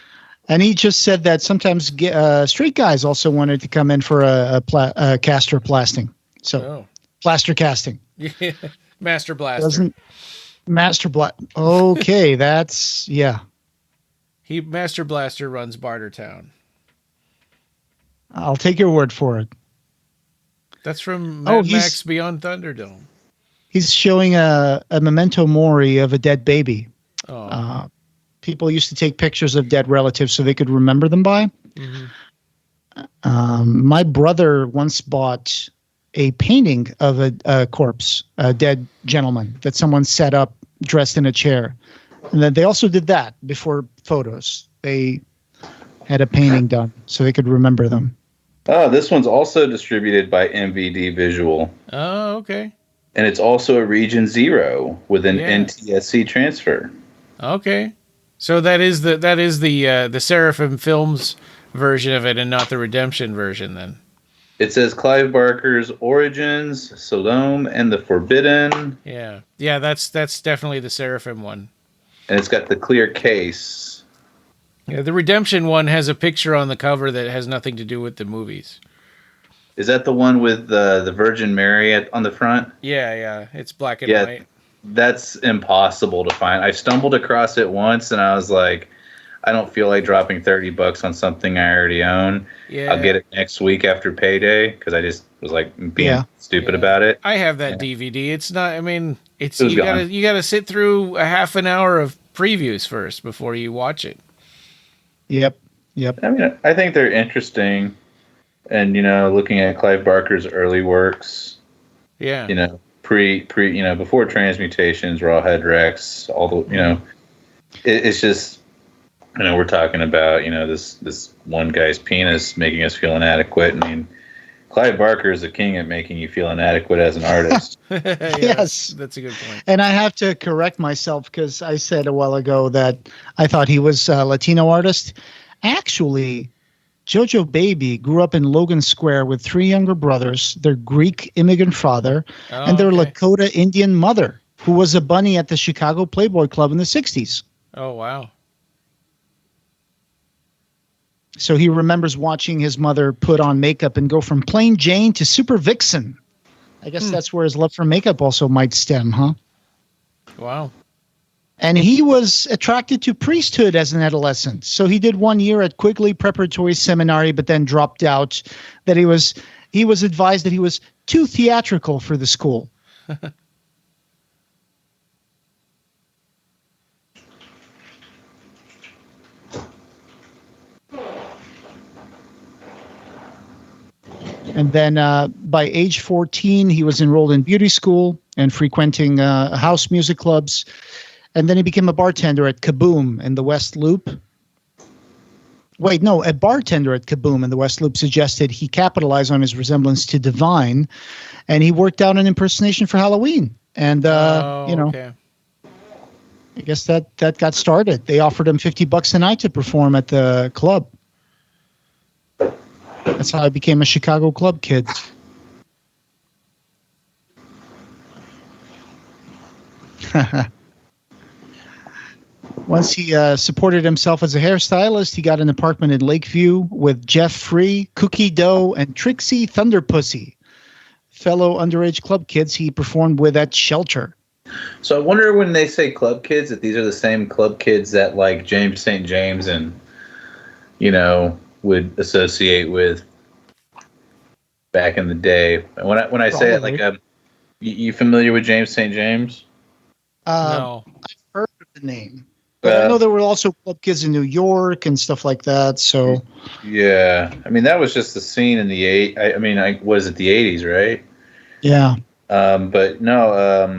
And he just said that sometimes straight guys also wanted to come in for a caster plasting. So Plaster casting. Yeah. Master Blaster. Doesn't Master Blast? Okay, that's yeah. Master Blaster runs Bartertown. I'll take your word for it. That's from Mad Max Beyond Thunderdome. He's showing a memento mori of a dead baby. Oh. People used to take pictures of dead relatives so they could remember them by. Mm-hmm. My brother once bought a painting of a corpse, a dead gentleman that someone set up dressed in a chair. And then they also did that before photos. They had a painting done so they could remember them. Oh, this one's also distributed by MVD Visual. Oh, okay. And it's also a Region 0 with an NTSC transfer. Okay. So that is the Seraphim Films version of it and not the Redemption version then. It says Clive Barker's Origins, Sodom, and the Forbidden. Yeah. Yeah, that's definitely the Seraphim one. And it's got the clear case. Yeah, the Redemption one has a picture on the cover that has nothing to do with the movies. Is that the one with the Virgin Mary on the front? Yeah. It's black and white. That's impossible to find. I stumbled across it once, and I was like, I don't feel like dropping $30 on something I already own. Yeah. I'll get it next week after payday because I just was like being stupid about it. I have that DVD. It's not. I mean, you gone. gotta sit through a half an hour of previews first before you watch it. Yep. I mean, I think they're interesting, and looking at Clive Barker's early works. Yeah. Before Transmutations, Rawhead Rex, all the it's just we're talking about this one guy's penis making us feel inadequate. I mean, Clive Barker is the king at making you feel inadequate as an artist. Yes, that's a good point. And I have to correct myself because I said a while ago that I thought he was a Latino artist. Actually, Jojo Baby grew up in Logan Square with 3 younger brothers, their Greek immigrant father, and their Lakota Indian mother, who was a bunny at the Chicago Playboy Club in the 60s. Oh, wow. So he remembers watching his mother put on makeup and go from plain Jane to super vixen. I guess that's where his love for makeup also might stem, huh? Wow. And he was attracted to priesthood as an adolescent. So he did 1 year at Quigley Preparatory Seminary, but then dropped out. That he was advised that he was too theatrical for the school. And then by age 14, he was enrolled in beauty school and frequenting house music clubs. And then he became a bartender at Kaboom in the West Loop. Wait, no, a bartender at Kaboom in the West Loop suggested he capitalize on his resemblance to Divine. And he worked out an impersonation for Halloween. And, okay. I guess that got started. They offered him $50 a night to perform at the club. That's how I became a Chicago club kid. Once he supported himself as a hairstylist, he got an apartment in Lakeview with Jeff Free, Cookie Dough, and Trixie Thunderpussy. Fellow underage club kids he performed with at Shelter. So I wonder when they say club kids, that these are the same club kids that like James St. James and, would associate with back in the day. When I say it, like, you familiar with James St. James? No. I've heard of the name. But I know there were also club kids in New York and stuff like that. So yeah, I mean that was just the scene in the was it the 80s, right? Yeah. But no,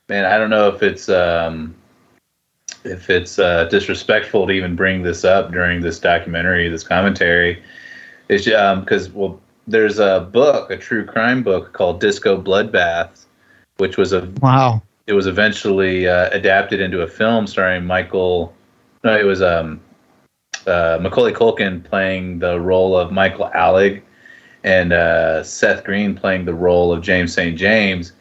man, I don't know if it's disrespectful to even bring this up during this documentary, this commentary. It's because there's a true crime book called Disco Bloodbath, which was wow. It was eventually adapted into a film starring Macaulay Culkin playing the role of Michael Alec and Seth Green playing the role of James St. James.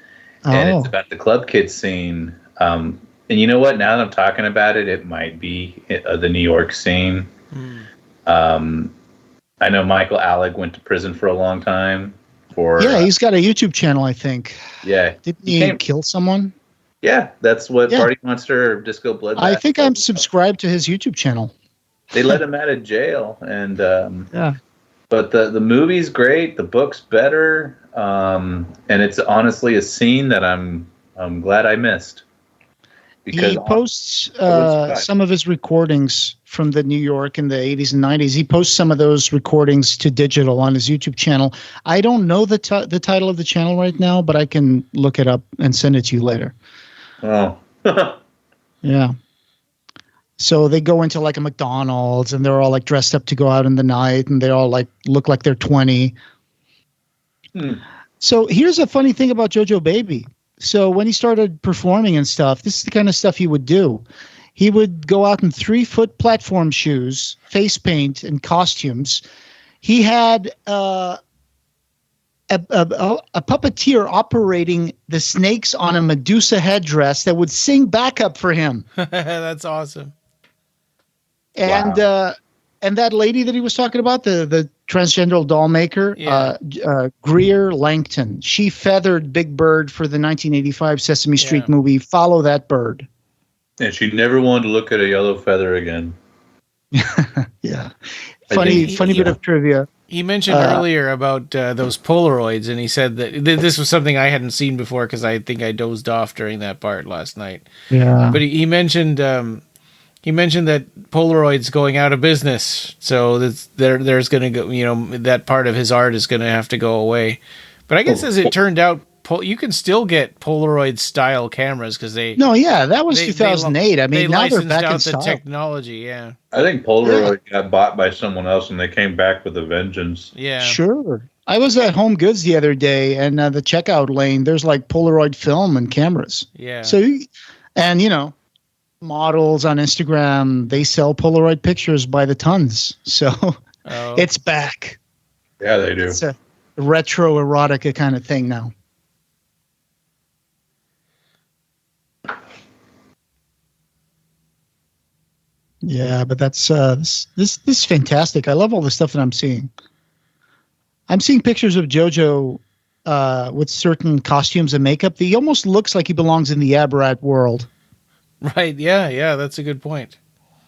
And it's about the club kid scene. And you know what? Now that I'm talking about it, it might be the New York scene. I know Michael Alec went to prison for a long time. for. Yeah, he's got a YouTube channel, I think. Yeah. Didn't he kill someone? Yeah, that's what Party Monster or Disco Bloodbath. I think I'm subscribed to his YouTube channel. They let him out of jail, and yeah. But the movie's great, the book's better, and it's honestly a scene that I'm glad I missed. Because he posts some of his recordings from the New York in the 80s and 90s. He posts some of those recordings to digital on his YouTube channel. I don't know the title of the channel right now, but I can look it up and send it to you later. Oh. Yeah. So they go into like a McDonald's and they're all like dressed up to go out in the night and they all like look like they're 20. So here's a funny thing about Jojo Baby. So when he started performing and stuff, this is the kind of stuff he would do. He would go out in 3-foot platform shoes, face paint, and costumes. He had a puppeteer operating the snakes on a Medusa headdress that would sing backup for him. That's awesome. And and that lady that he was talking about, the transgender doll maker, Greer Langton, she feathered Big Bird for the 1985 Sesame Street movie Follow That Bird. And she never wanted to look at a yellow feather again. Yeah. Funny bit of trivia. He mentioned earlier about those Polaroids, and he said that this was something I hadn't seen before because I think I dozed off during that part last night. Yeah. But he mentioned that Polaroid's going out of business, so there's going to go, that part of his art is going to have to go away. But I guess as it turned out, you can still get Polaroid style cameras because they. No, yeah, that was 2008. I mean, now they're back in style. The technology, yeah. I think Polaroid got bought by someone else, and they came back with a vengeance. Yeah, sure. I was at Home Goods the other day, and the checkout lane, there's like Polaroid film and cameras. Yeah. So, and models on Instagram, they sell Polaroid pictures by the tons. So it's back. Yeah, they do. It's a retro erotica kind of thing now. Yeah, but that's this is fantastic. I love all the stuff that I'm seeing. I'm seeing pictures of JoJo with certain costumes and makeup. He almost looks like he belongs in the Aberrat world. Right, yeah, that's a good point.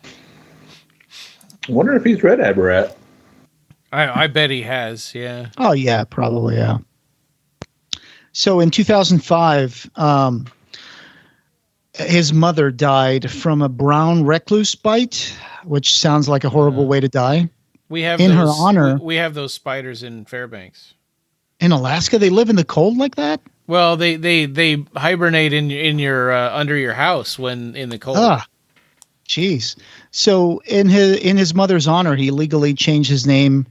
I wonder if he's read Aberrat. I bet he has, yeah. Oh, yeah, probably, yeah. So in 2005, his mother died from a brown recluse bite, which sounds like a horrible way to die. We have her honor. We have those spiders in Fairbanks. In Alaska, they live in the cold like that? Well, they hibernate in your under your house when in the cold. Jeez. So in his mother's honor, he legally changed his name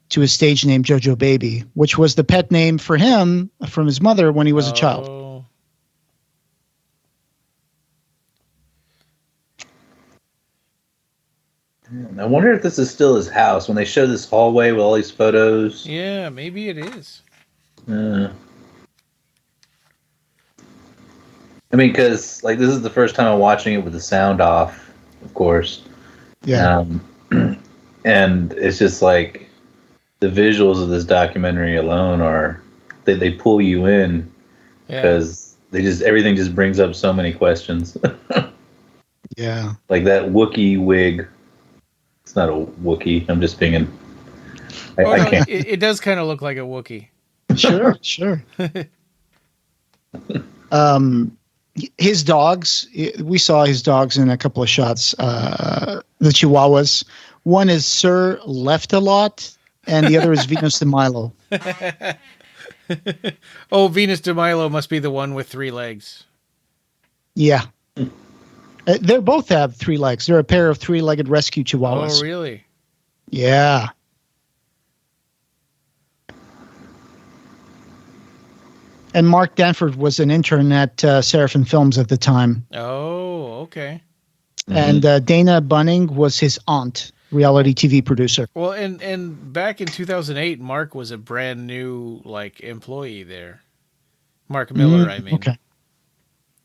to his stage name Jojo Baby, which was the pet name for him from his mother when he was a child. I wonder if this is still his house when they show this hallway with all these photos. Yeah, maybe it is. I mean, because this is the first time I'm watching it with the sound off, of course. Yeah. And it's just like the visuals of this documentary alone are they pull you in because everything just brings up so many questions. Yeah. Like that Wookiee wig. It's not a Wookiee. I'm just being I can't. It does kind of look like a Wookiee. Sure. His dogs, we saw his dogs in a couple of shots. The Chihuahuas. One is Sir Left-A-Lot, and the other is Venus de Milo. Oh, Venus de Milo must be the one with 3 legs. Yeah. They both have 3 legs. They're a pair of 3-legged rescue Chihuahuas. Oh, really? Yeah. And Mark Danforth was an intern at Seraphim Films at the time. Oh, okay. And Dana Buning was his aunt, reality TV producer. Well, and back in 2008, Mark was a brand new employee there. Mark Miller, I mean. Okay.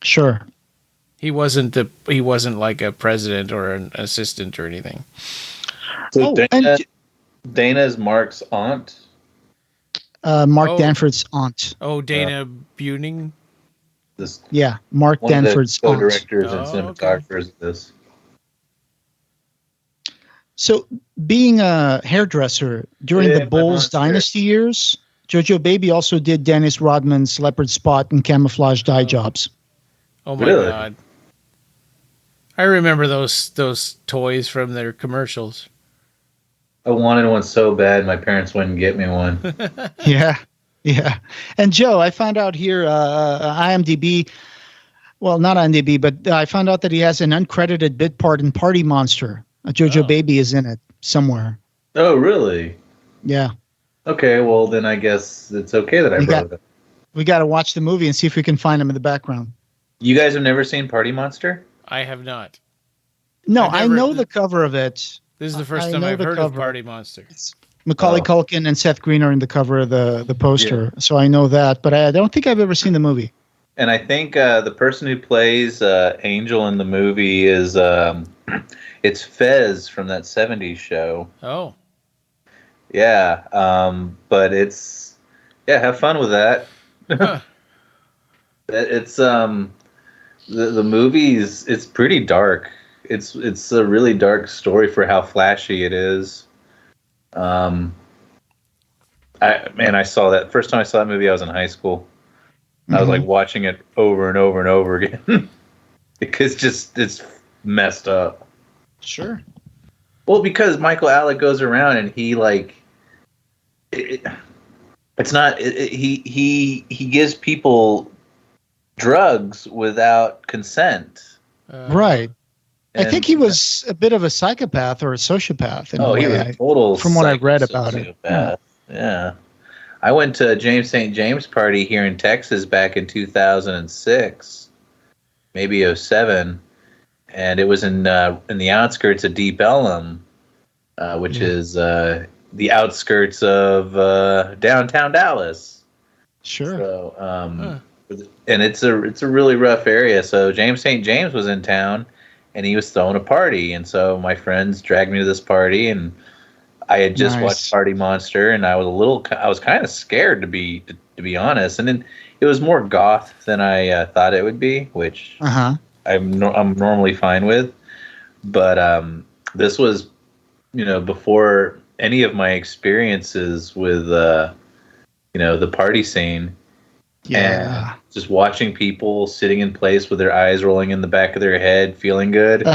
Sure. He wasn't like a president or an assistant or anything. So Dana is Mark's aunt? Mark Oh. Danforth's aunt. Oh, Dana Buning. This Yeah, Mark one of the Danforth's aunt. co-directors and Oh, okay. cinematographers of this. So, being a hairdresser during Yeah, the my Bulls monster. Dynasty years, Jojo Baby also did Dennis Rodman's leopard spot and camouflage dye jobs. Oh my Really? God. I remember those toys from their commercials. I wanted one so bad, my parents wouldn't get me one. Yeah, yeah. And Joe, I found out here, IMDb. Well, not IMDb, but I found out that he has an uncredited bit part in Party Monster. Jojo Oh. Baby is in it somewhere. Oh, really? Yeah, Okay, well then I guess it's okay that I You brought got- it up. we got to watch the movie and see if we can find him in the background. You guys have never seen Party Monster? I have not. No, I've I never- know the cover of it. This is the first I time know I've the heard of cover. Party Monster. Macaulay Oh. Culkin and Seth Green are in the cover of the poster, so I know that. But I don't think I've ever seen the movie. And I think the person who plays Angel in the movie is it's Fez from that '70s show. Oh, Yeah, but it's have fun with that. huh. It's the movie's it's pretty dark. It's a really dark story for how flashy it is. I saw that first time I saw that movie. I was in high school. I was like watching it over and over and over again because it's messed up. Sure. Well, because Michael Alec goes around and he like it's not he gives people drugs without consent. Right. I And- think he was a bit of a psychopath or a sociopath. In a he way. was a total. from what I've read about it. sociopath. Yeah. I went to a James St. James party here in Texas back in 2006, maybe 07, and it was in the outskirts of Deep Ellum, which is the outskirts of downtown Dallas. Sure. So, and it's a really rough area. So James St. James was in town, and he was throwing a party, and so my friends dragged me to this party, and I had just Nice. watched Party Monster, and I was kind of scared to be honest. And then it was more goth than I thought it would be, which Uh-huh. I'm normally fine with. But this was, before any of my experiences with, the party scene. Yeah. And just watching people sitting in place with their eyes rolling in the back of their head, feeling good,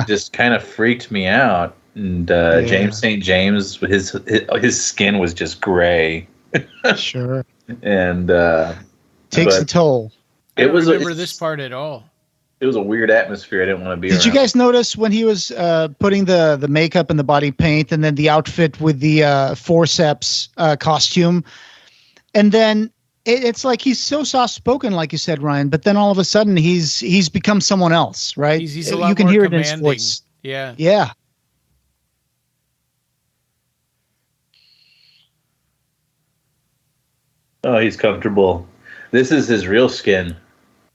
just kind of freaked me out. And James St. James, his skin was just gray, Sure. and Takes but a toll. I don't remember it's- this part at all. It was a weird atmosphere. I didn't want to be. Did you around. guys notice when he was putting the makeup and the body paint and then the outfit with the forceps costume? And then it's like he's so soft-spoken, like you said, Ryan, but then all of a sudden he's become someone else, right? He's a lot you can more hear it in commanding. his voice. Yeah. Yeah. Oh, he's comfortable. This is his real skin,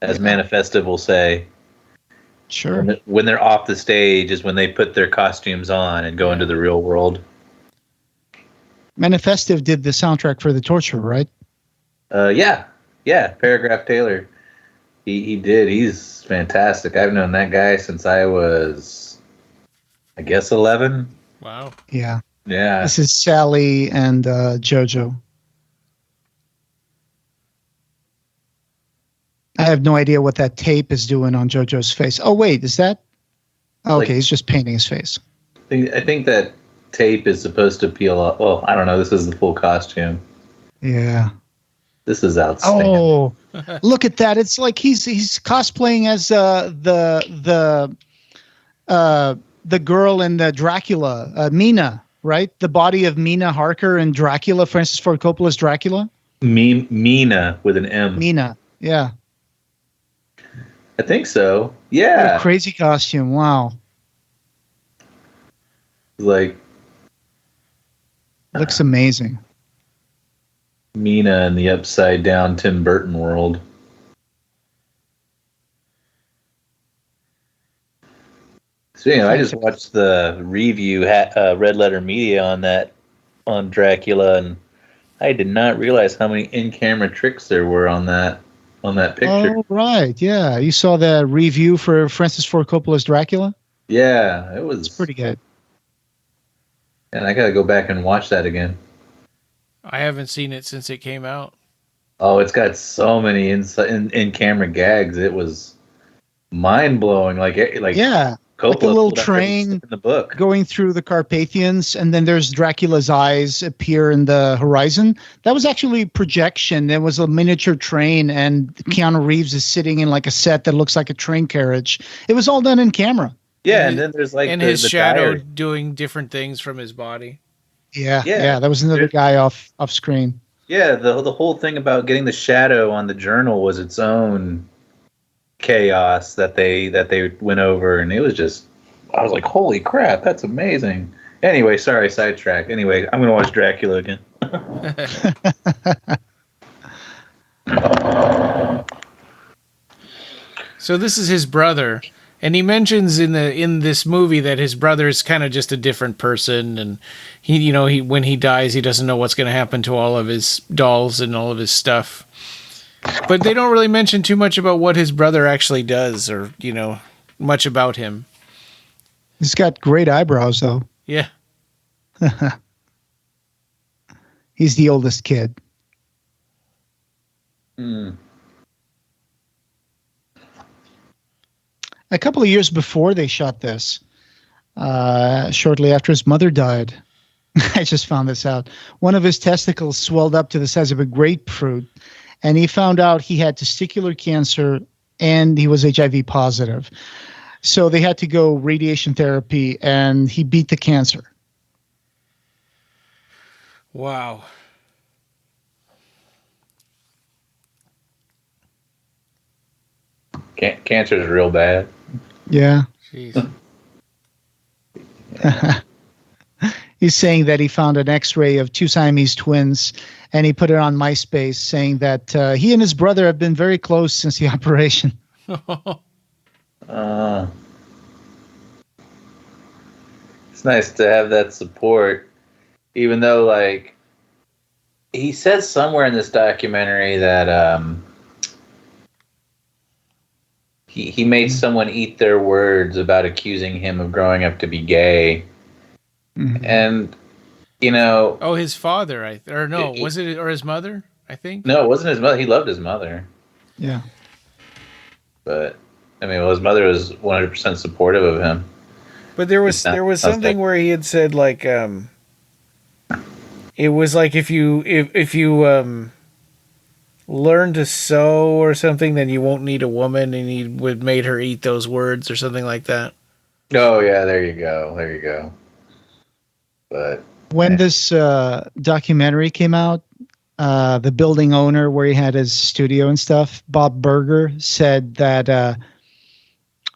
as Manifestive will say. Sure. When they're off the stage is when they put their costumes on and go into the real world. Manifestive did the soundtrack for The Torture, right? Yeah. Paragraph Taylor. He did. He's fantastic. I've known that guy since I was, I guess, 11. Wow. Yeah. Yeah. This is Sally and Jojo. I have no idea what that tape is doing on Jojo's face. Oh, wait, is that? Oh, okay, he's just painting his face. I think that tape is supposed to peel off. Well, I don't know. This is the full costume. Yeah. This is outstanding. Oh, look at that! It's like he's cosplaying as the girl in the Dracula, Mina, right? The body of Mina Harker in Dracula, Francis Ford Coppola's Dracula. Mina with an M. Mina, yeah. I think so. What Yeah. a crazy costume! Wow, Like looks amazing. Mina in the upside down Tim Burton world. So I just watched the review Red Letter Media on Dracula, and I did not realize how many in-camera tricks there were on that picture. Oh, right. Yeah. You saw the review for Francis Ford Coppola's Dracula? Yeah, it was It's pretty good. And I gotta go back and watch that again. I haven't seen it since it came out. Oh, it's got so many in-camera gags. It was mind-blowing. Like Yeah. Coppola Like the little pulled out train in the book. going through the Carpathians, and then there's Dracula's eyes appear in the horizon. That was actually projection. There was a miniature train, and Keanu Reeves is sitting in like a set that looks like a train carriage. It was all done in camera. Yeah, and then there's like his the shadow diary. doing different things from his body. Yeah. That was another guy off screen. Yeah, the whole thing about getting the shadow on the journal was its own chaos that they went over, and it was just, I was like, holy crap, that's amazing. Anyway, sorry, sidetrack. Anyway, I'm gonna watch Dracula again. So this is his brother, and he mentions in this movie that his brother is kind of just a different person, and he when he dies, he doesn't know what's going to happen to all of his dolls and all of his stuff. But they don't really mention too much about what his brother actually does, or much about him. He's got great eyebrows, though. Yeah. He's the oldest kid. Mm. A couple of years before they shot this, shortly after his mother died, I just found this out. One of his testicles swelled up to the size of a grapefruit, and he found out he had testicular cancer and he was HIV positive. So they had to go radiation therapy, and he beat the cancer. Wow. Cancer is real bad. Yeah. Jeez. He's saying that he found an X-ray of two Siamese twins, and he put it on MySpace, saying that he and his brother have been very close since the operation. It's nice to have that support, even though, like, he says somewhere in this documentary that he made someone eat their words about accusing him of growing up to be gay. Mm-hmm. And, Oh, his father, was it, or his mother, I think? No, it wasn't his mother. He loved his mother. Yeah. But, his mother was 100% supportive of him. But there was something where he had said, like, it was like if you learn to sew or something, then you won't need a woman, and he would made her eat those words or something like that. Oh yeah, there you go. But when this documentary came out, the building owner where he had his studio and stuff, Bob Berger, said that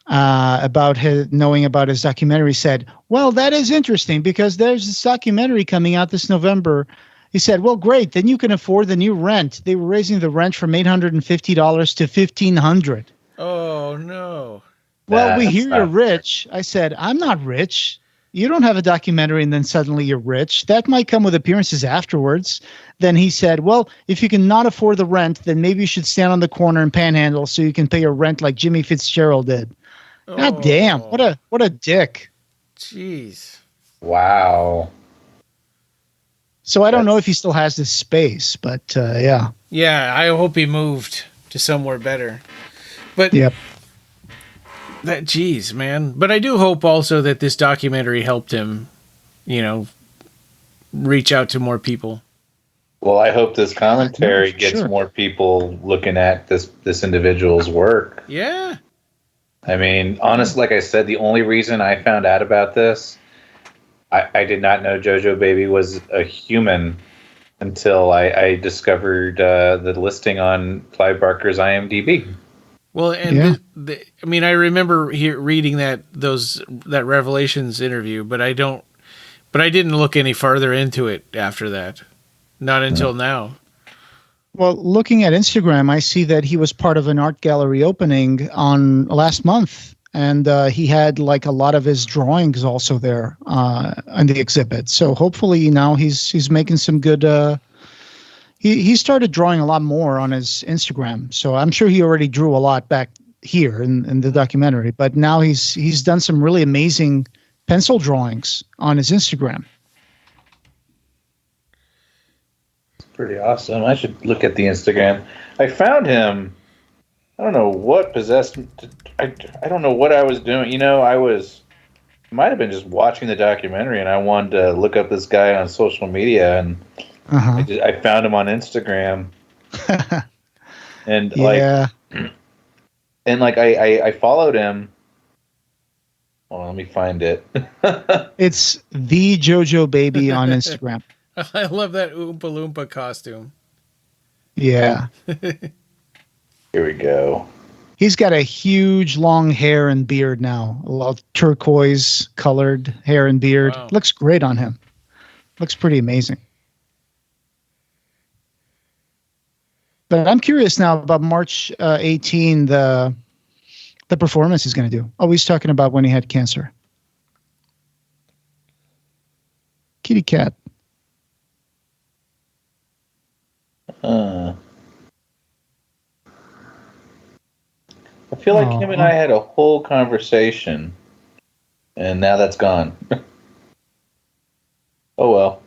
about knowing about his documentary, said, well, that is interesting because there's this documentary coming out this November. He said, well, great, then you can afford the new rent. They were raising the rent from $850 to $1,500. Oh, no. Well, we hear you're rich. I said, I'm not rich. You don't have a documentary and then suddenly you're rich. That might come with appearances afterwards. Then he said, well, if you cannot afford the rent, then maybe you should stand on the corner and panhandle so you can pay your rent like Jimmy Fitzgerald did. Oh. God damn. What a dick. Jeez. Wow. So I don't know if he still has this space, but yeah. Yeah, I hope he moved to somewhere better. But yep. Geez, man. But I do hope also that this documentary helped him, reach out to more people. Well, I hope this commentary gets more people looking at this individual's work. Yeah. Honestly, like I said, the only reason I found out about this, I did not know Jojo Baby was a human until I discovered the listing on Clive Barker's IMDb. Well, and I remember reading that Revelations interview, but I didn't look any farther into it after that. Not until now. Well, looking at Instagram, I see that he was part of an art gallery opening on last month, and he had like a lot of his drawings also there on the exhibit. So hopefully now he's making some good He started drawing a lot more on his Instagram, so I'm sure he already drew a lot back here in the documentary. But now he's done some really amazing pencil drawings on his Instagram. It's pretty awesome. I should look at the Instagram. I found him. I don't know what possessed me. I don't know what I was doing. You know, might have been just watching the documentary, and I wanted to look up this guy on social media, and I found him on Instagram. And yeah. I followed him. Well, let me find it. It's the Jojo Baby on Instagram. I love that Oompa Loompa costume. Yeah. Here we go. He's got a huge long hair and beard now. A lot of turquoise colored hair and beard. Wow. Looks great on him. Looks pretty amazing. But I'm curious now about March 18, the performance he's going to do. Oh, he's talking about when he had cancer. Kitty cat. I feel like him and I had a whole conversation, and now that's gone. Oh, well.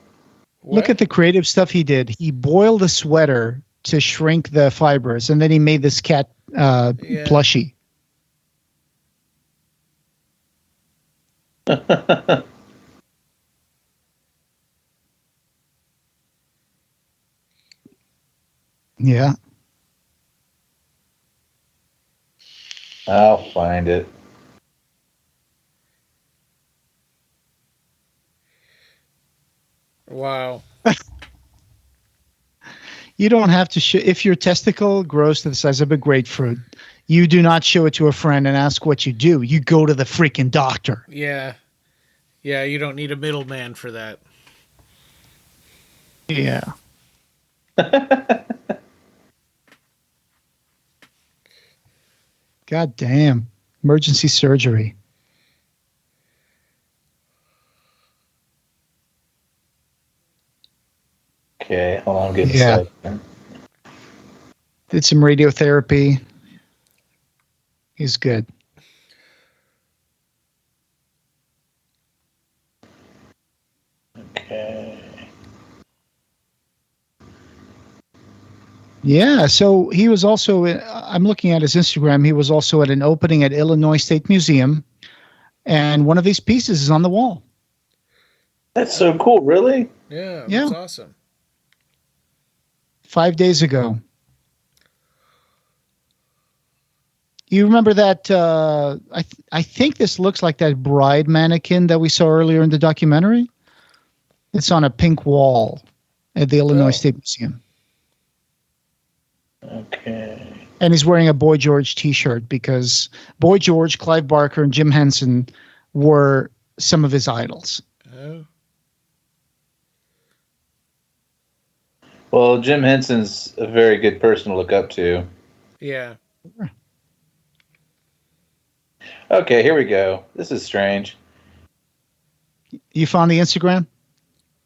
Look at the creative stuff he did. He boiled a sweater to shrink the fibers, and then he made this cat plushie. Yeah. I'll find it. Wow. You don't have to show. If your testicle grows to the size of a grapefruit, you do not show it to a friend and ask what you do. You go to the freaking doctor. Yeah. Yeah, you don't need a middleman for that. Yeah. God damn. Emergency surgery. Okay, hold on, I'm getting Yeah. set. Did some radiotherapy. He's good. Okay. Yeah, so he was also, I'm looking at his Instagram, he was also at an opening at Illinois State Museum, and one of these pieces is on the wall. That's so cool, really? Yeah, Yeah. that's awesome. 5 days ago. You remember that, I think this looks like that bride mannequin that we saw earlier in the documentary. It's on a pink wall at the Illinois State Museum. Okay. And he's wearing a Boy George t-shirt because Boy George, Clive Barker, and Jim Henson were some of his idols. Oh. Well, Jim Henson's a very good person to look up to. Yeah. Okay, here we go. This is strange. You found the Instagram?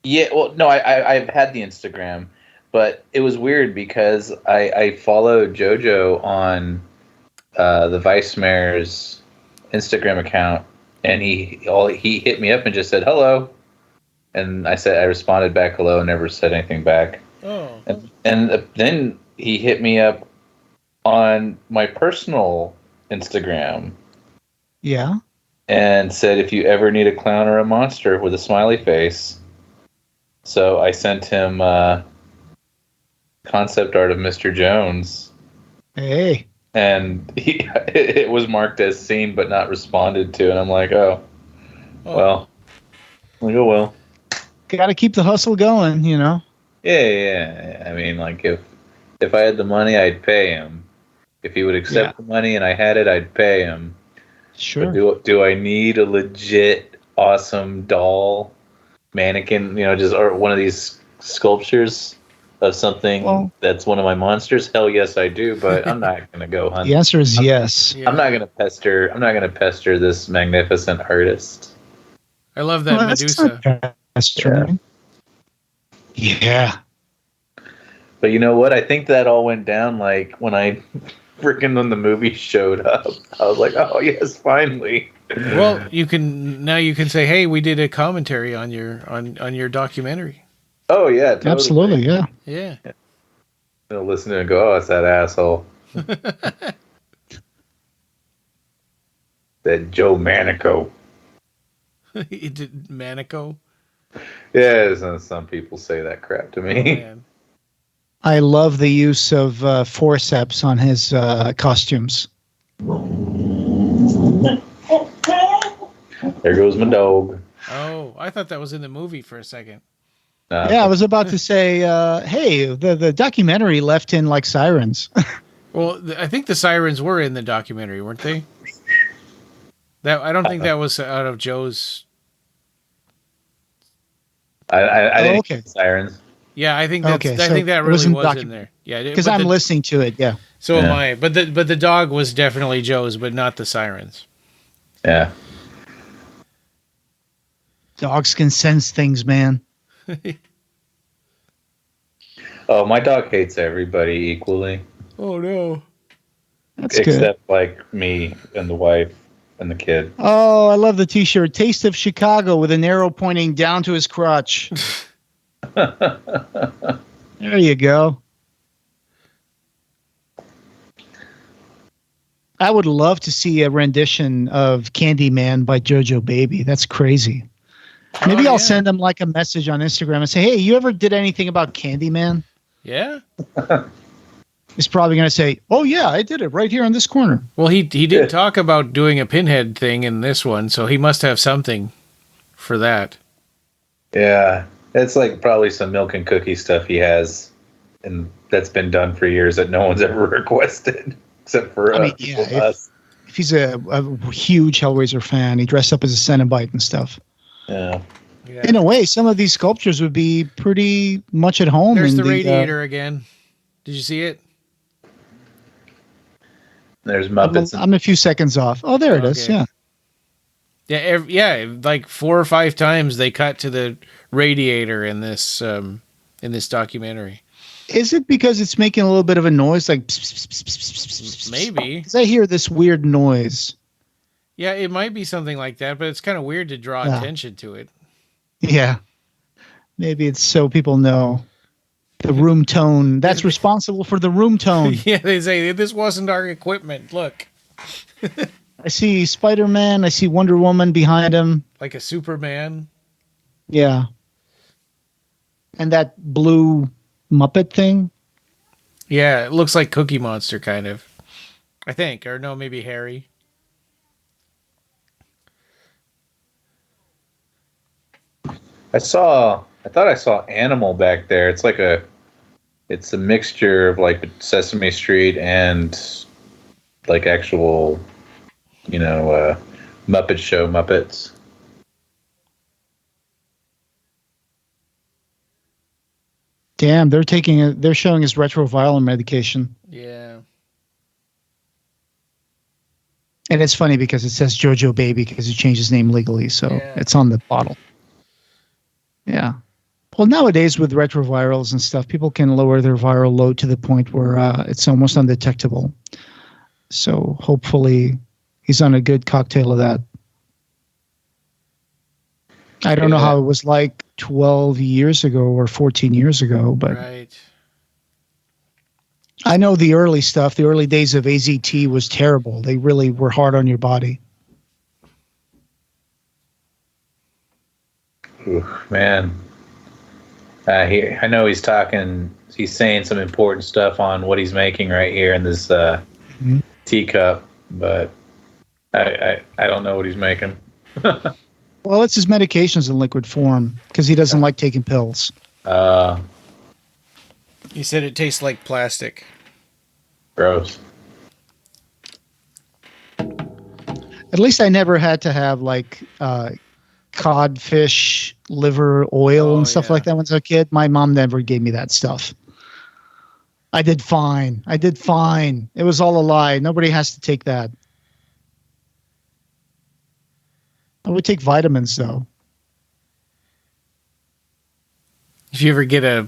Yeah, well, no, I've had the Instagram, but it was weird because I followed Jojo on the Vice Mayor's Instagram account, and he hit me up and just said hello, and I responded back hello and never said anything back. Oh. And then he hit me up on my personal Instagram. Yeah. And said, if you ever need a clown or a monster with a smiley face. So I sent him concept art of Mr. Jones. Hey. And it was marked as seen but not responded to. And I'm like, well. I'm like, oh, well. Got to keep the hustle going, you know? Yeah. I mean, like, if I had the money, I'd pay him. If he would accept the money and I had it, I'd pay him. Sure. But do I need a legit awesome doll mannequin, or one of these sculptures of something that's one of my monsters? Hell yes I do, but I'm not going to go hunt. The answer is yes. I'm not going to pester this magnificent artist. I love that Medusa. Yeah. But you know what? I think that all went down like when when the movie showed up. I was like, oh yes, finally. Well, you can say, hey, we did a commentary on your documentary. Oh yeah, totally. Absolutely, yeah. Yeah. They'll listen to it and go, oh, it's that asshole. That Joe Manico. He did Manico. Yeah, some people say that crap to me. Man. I love the use of forceps on his costumes. There goes my dog. Oh, I thought that was in the movie for a second. Yeah, I was about to say, hey, the documentary left in like sirens. Well, I think the sirens were in the documentary, weren't they? I don't think that was out of Joe's. I didn't okay. hear sirens. Yeah, I think that's, Okay, I so think that it was really in was the in there. Yeah, because I'm listening to it. Yeah. So am Yeah. I. But the dog was definitely Joe's, but not the sirens. Yeah. Dogs can sense things, man. Oh, my dog hates everybody equally. Oh no. That's except good. like me and the wife and the kid. Oh, I love the T-shirt. Taste of Chicago with an arrow pointing down to his crotch. There you go. I would love to see a rendition of Candyman by Jojo Baby. That's crazy. Maybe I'll send him like a message on Instagram and say, hey, you ever did anything about Candyman? Yeah. He's probably going to say, oh, yeah, I did it right here on this corner. Well, he did talk about doing a pinhead thing in this one, so he must have something for that. Yeah. It's like probably some milk and cookie stuff he has, and that's been done for years that no one's ever requested, except for us. If he's a huge Hellraiser fan, he dressed up as a Cenobite and stuff. Yeah. In a way, some of these sculptures would be pretty much at home. There's in the radiator again. Did you see it? There's Muppets. I'm a few seconds off. Oh, there it is. Yeah. Yeah, like 4 or 5 times they cut to the radiator in this documentary. Is it because it's making a little bit of a noise, like pss, pss, pss, pss, pss, pss, pss? Maybe. Because I hear this weird noise. Yeah, it might be something like that, but it's kind of weird to draw attention to it. Yeah. Maybe it's so people know the room tone. That's responsible for the room tone. Yeah, they say this wasn't our equipment. Look. I see Spider-Man. I see Wonder Woman behind him. Like a Superman. Yeah. And that blue Muppet thing. Yeah, it looks like Cookie Monster, kind of. I think. Or no, maybe Harry. I thought I saw Animal back there. It's a mixture of like Sesame Street and like actual, Muppet Show Muppets. Damn, they're showing his retroviral medication. Yeah. And it's funny because it says Jojo Baby because he changed his name legally, so it's on the bottle. Yeah. Well, nowadays with retrovirals and stuff, people can lower their viral load to the point where it's almost undetectable. So hopefully he's on a good cocktail of that. I don't know how it was like 12 years ago or 14 years ago, but right. I know the early stuff, the early days of AZT was terrible. They really were hard on your body. Ooh, man. I know he's saying some important stuff on what he's making right here in this teacup, but I don't know what he's making. Well, it's his medications in liquid form because he doesn't like taking pills. He said it tastes like plastic. Gross. At least I never had to have like codfish liver oil and stuff like that when I was a kid. My mom never gave me that stuff. I did fine. It was all a lie. Nobody has to take that. I would take vitamins though. If you ever get a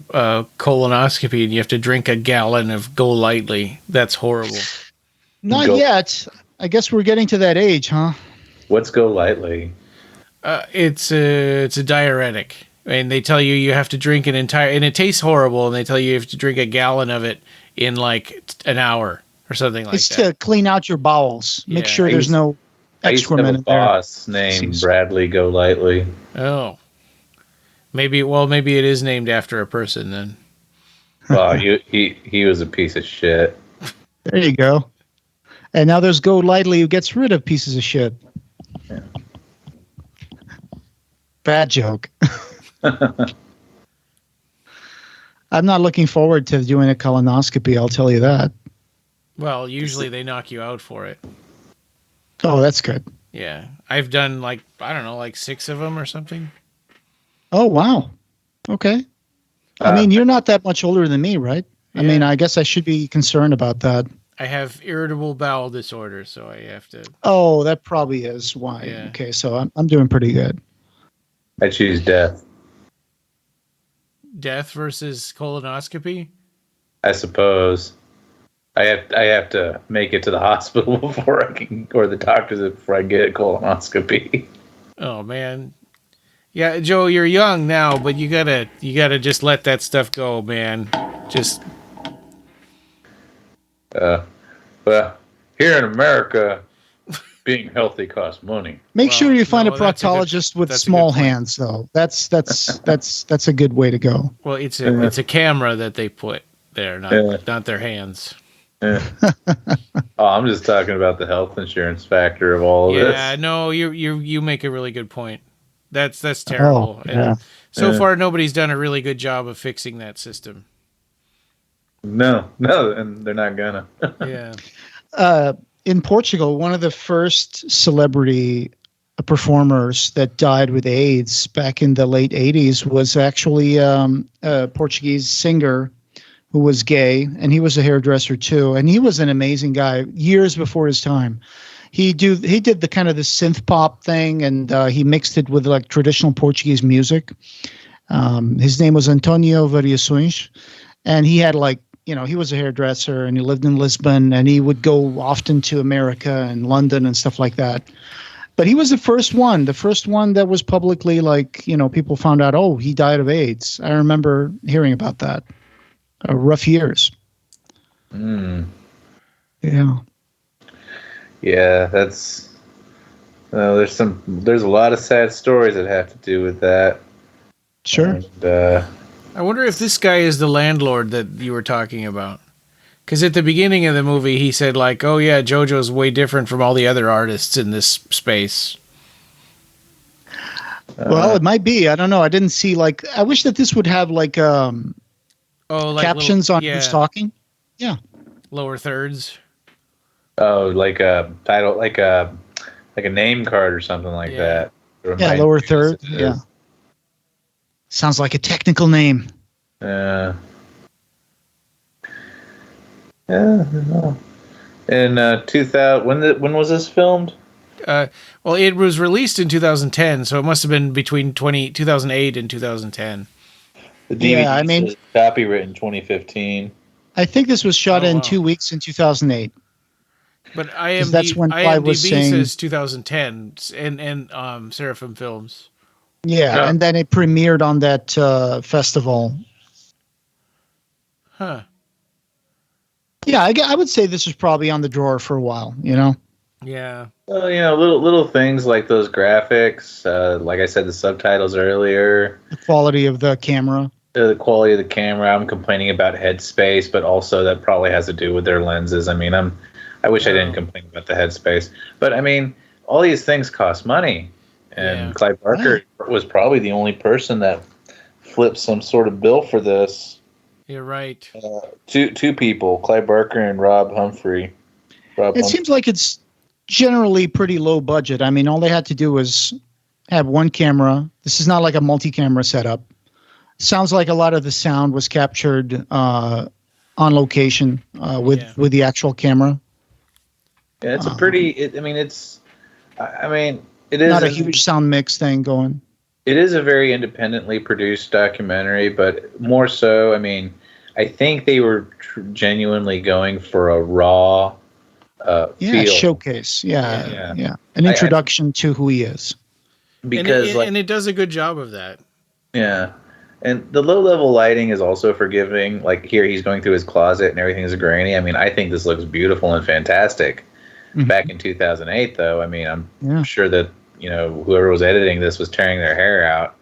colonoscopy and you have to drink a gallon of Go Lightly, that's horrible. Not yet. I guess we're getting to that age, huh? What's Go Lightly? It's a diuretic, and they tell you have to drink an entire, and it tastes horrible, and they tell you have to drink a gallon of it in like an hour or something like that. It's to clean out your bowels. Make sure there's no excrement in there. I used to have a boss named Bradley Go Lightly. Oh. Maybe it is named after a person then. Well, he was a piece of shit. There you go. And now there's Go Lightly who gets rid of pieces of shit. Yeah. Bad joke. I'm not looking forward to doing a colonoscopy, I'll tell you that. Well, usually they knock you out for it. Oh, that's good. Yeah. I've done like 6 of them or something. Oh, wow. Okay. I mean, you're not that much older than me, right? Yeah. I mean, I guess I should be concerned about that. I have irritable bowel disorder, so I have to... Oh, that probably is why. Yeah. Okay, so I'm doing pretty good. I choose death. Death versus colonoscopy? I suppose. I have to make it to the hospital before I can, or the doctors before I get a colonoscopy. Oh man, yeah, Joe, you're young now, but you gotta just let that stuff go, man. Just. Well, here in America, being healthy costs money. Make sure you find a proctologist with small hands, though. That's a good way to go. Well, it's a camera that they put there, not their hands. Yeah. Oh, I'm just talking about the health insurance factor of all of this. Yeah, no, you make a really good point. That's terrible. Oh, yeah. And so far, nobody's done a really good job of fixing that system. No, and they're not gonna. Yeah. In Portugal, one of the first celebrity performers that died with AIDS back in the late 80s was actually a Portuguese singer who was gay, and he was a hairdresser too, and he was an amazing guy years before his time. He did the kind of the synth pop thing, and he mixed it with like traditional Portuguese music. His name was Antonio Variações, and he had he was a hairdresser, and he lived in Lisbon, and he would go often to America and London and stuff like that. But he was the first one that was publicly people found out, oh, he died of AIDS. I remember hearing about that. Rough years. Yeah. Yeah, that's there's a lot of sad stories that have to do with that. Sure. And, I wonder if this guy is the landlord that you were talking about. Because at the beginning of the movie, he said oh yeah, JoJo's way different from all the other artists in this space. Well, it might be. I don't know. I didn't see I wish that this would have captions on who's talking. Yeah. Lower thirds. Oh, like a title, like a name card or something like that. Yeah, lower third. Yeah. Sounds like a technical name. Yeah. In 2000, when was this filmed? Well, it was released in 2010, so it must have been between 2008 and 2010. The DVD says copyright in 2015. I think this was shot in 2 weeks in 2008. But IMDb, that's when Clive was saying, says 2010 and Seraphim Films. Yeah, and then it premiered on that festival. Huh. Yeah, I would say this was probably on the drawer for a while, Yeah. Well, little things like those graphics, like I said, the subtitles earlier. The quality of the camera. The quality of the camera. I'm complaining about headspace, but also that probably has to do with their lenses. I mean, I wish I didn't complain about the headspace, but I mean, all these things cost money, and Clive Barker was probably the only person that flipped some sort of bill for this. You're right. Two people, Clive Barker and Rob Humphrey. Seems like it's generally pretty low budget. I mean, all they had to do was have one camera. This is not like a multi-camera setup. Sounds like a lot of the sound was captured on location with the actual camera. Yeah, it's it is not a huge sound mix thing going. It is a very independently produced documentary, but more so, I mean, I think they were genuinely going for a raw feel. Showcase. Yeah. An introduction to who he is. Because and it does a good job of that. Yeah. And the low-level lighting is also forgiving. Like here, he's going through his closet and everything is grainy. I mean, I think this looks beautiful and fantastic. Mm-hmm. Back in 2008, though, I mean, I'm sure that, whoever was editing this was tearing their hair out.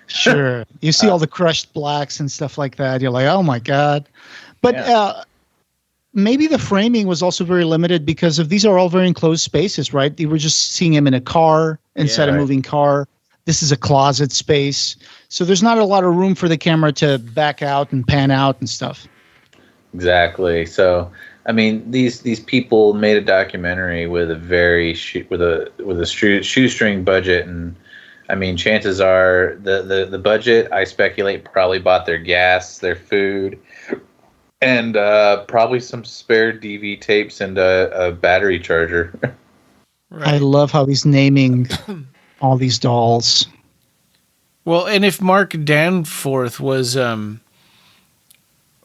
Sure. You see all the crushed blacks and stuff like that. You're like, oh, my God. But maybe the framing was also very limited because these are all very enclosed spaces, right? You were just seeing him in a car inside a moving car. This is a closet space. So there's not a lot of room for the camera to back out and pan out and stuff. Exactly. So, I mean, these people made a documentary with a very shoestring budget, and I mean, chances are the budget, I speculate, probably bought their gas, their food, and probably some spare DV tapes and a battery charger. Right. I love how he's naming all these dolls. Well, and if Mark Danforth was,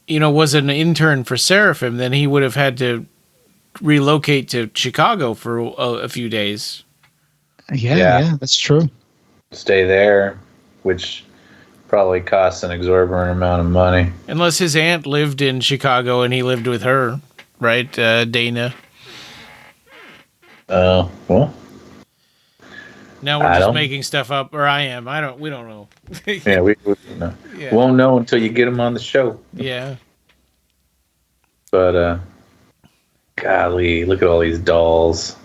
was an intern for Seraphim, then he would have had to relocate to Chicago for a few days. Yeah, that's true. Stay there, which probably costs an exorbitant amount of money. Unless his aunt lived in Chicago and he lived with her, right, Dana? Well. Now we're just making stuff up, or I am. We don't know. Yeah, we no. Won't know until you get them on the show. Yeah. But, golly, look at all these dolls.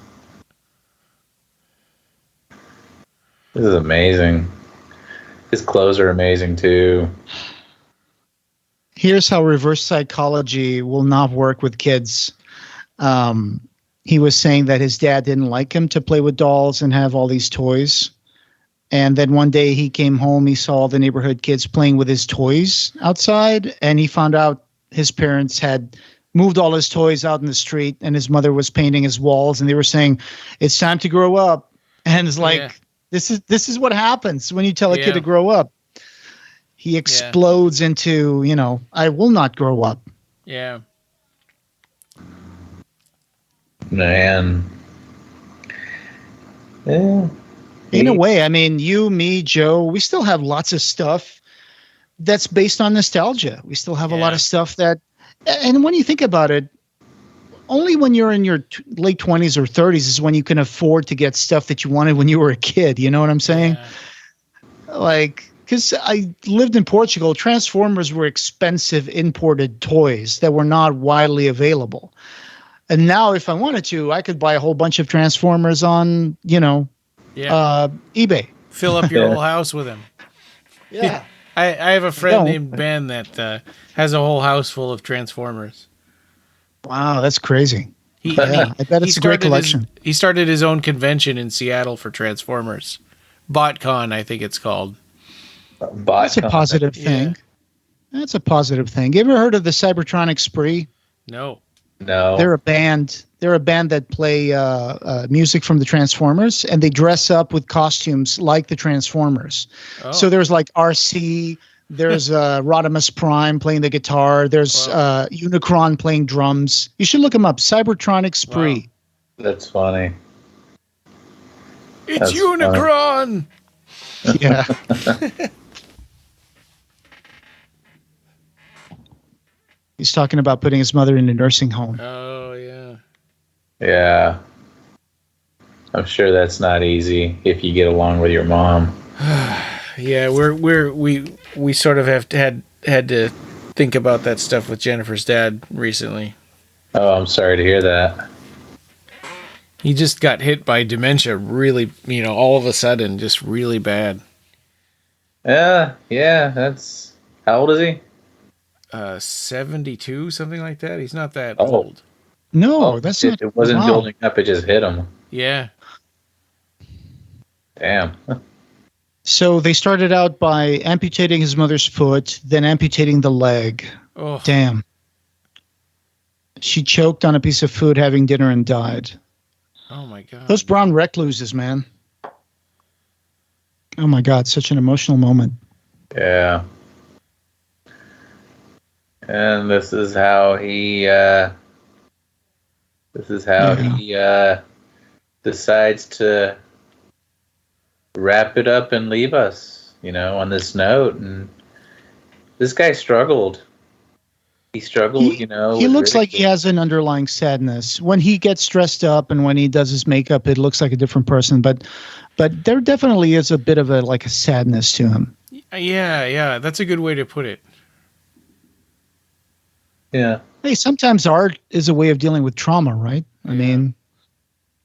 This is amazing. His clothes are amazing, too. Here's how reverse psychology will not work with kids. He was saying that his dad didn't like him to play with dolls and have all these toys. And then one day he came home, he saw the neighborhood kids playing with his toys outside, and he found out his parents had moved all his toys out in the street, and his mother was painting his walls, and they were saying, "It's time to grow up." And it's like, this is what happens when you tell a kid to grow up. He explodes into, I will not grow up. Yeah. Man. Yeah. In a way, I mean, you, me, Joe, we still have lots of stuff that's based on nostalgia. We still have a lot of stuff that, and when you think about it, only when you're in your late 20s or 30s is when you can afford to get stuff that you wanted when you were a kid. You know what I'm saying? Yeah. Like, because I lived in Portugal, Transformers were expensive imported toys that were not widely available. And now, if I wanted to, I could buy a whole bunch of Transformers on, eBay. Fill up your whole house with them. Yeah. I have a friend named Ben that has a whole house full of Transformers. Wow, that's crazy. I bet it's a great collection. He started his own convention in Seattle for Transformers. BotCon, I think it's called. That's a positive thing. That's a positive thing. You ever heard of the Cybertronic Spree? No. They're a band. They're a band that play music from the Transformers, and they dress up with costumes like the Transformers. Oh. So there's like RC. There's Rodimus Prime playing the guitar. There's Unicron playing drums. You should look them up. Cybertronic Spree. Wow. That's funny. It's Unicron. Funny. Yeah. He's talking about putting his mother in a nursing home. Oh, yeah. Yeah. I'm sure that's not easy if you get along with your mom. Yeah, we sort of had to think about that stuff with Jennifer's dad recently. Oh, I'm sorry to hear that. He just got hit by dementia really, all of a sudden, just really bad. Yeah, that's... How old is he? 72, something like that. He's not that old. No, that's not. It wasn't building up. It just hit him. Yeah. Damn. So they started out by amputating his mother's foot, then amputating the leg. Oh. Damn. She choked on a piece of food having dinner and died. Oh, my God. Those brown recluses, man. Oh my God, such an emotional moment. Yeah. And this is how he decides to wrap it up and leave us, on this note. And this guy struggled. He struggled, He with looks like he ridicule. has an underlying sadness. When he gets dressed up and when he does his makeup, it looks like a different person. But there definitely is a bit of a sadness to him. Yeah, that's a good way to put it. Yeah. Hey, sometimes art is a way of dealing with trauma, right? I mean,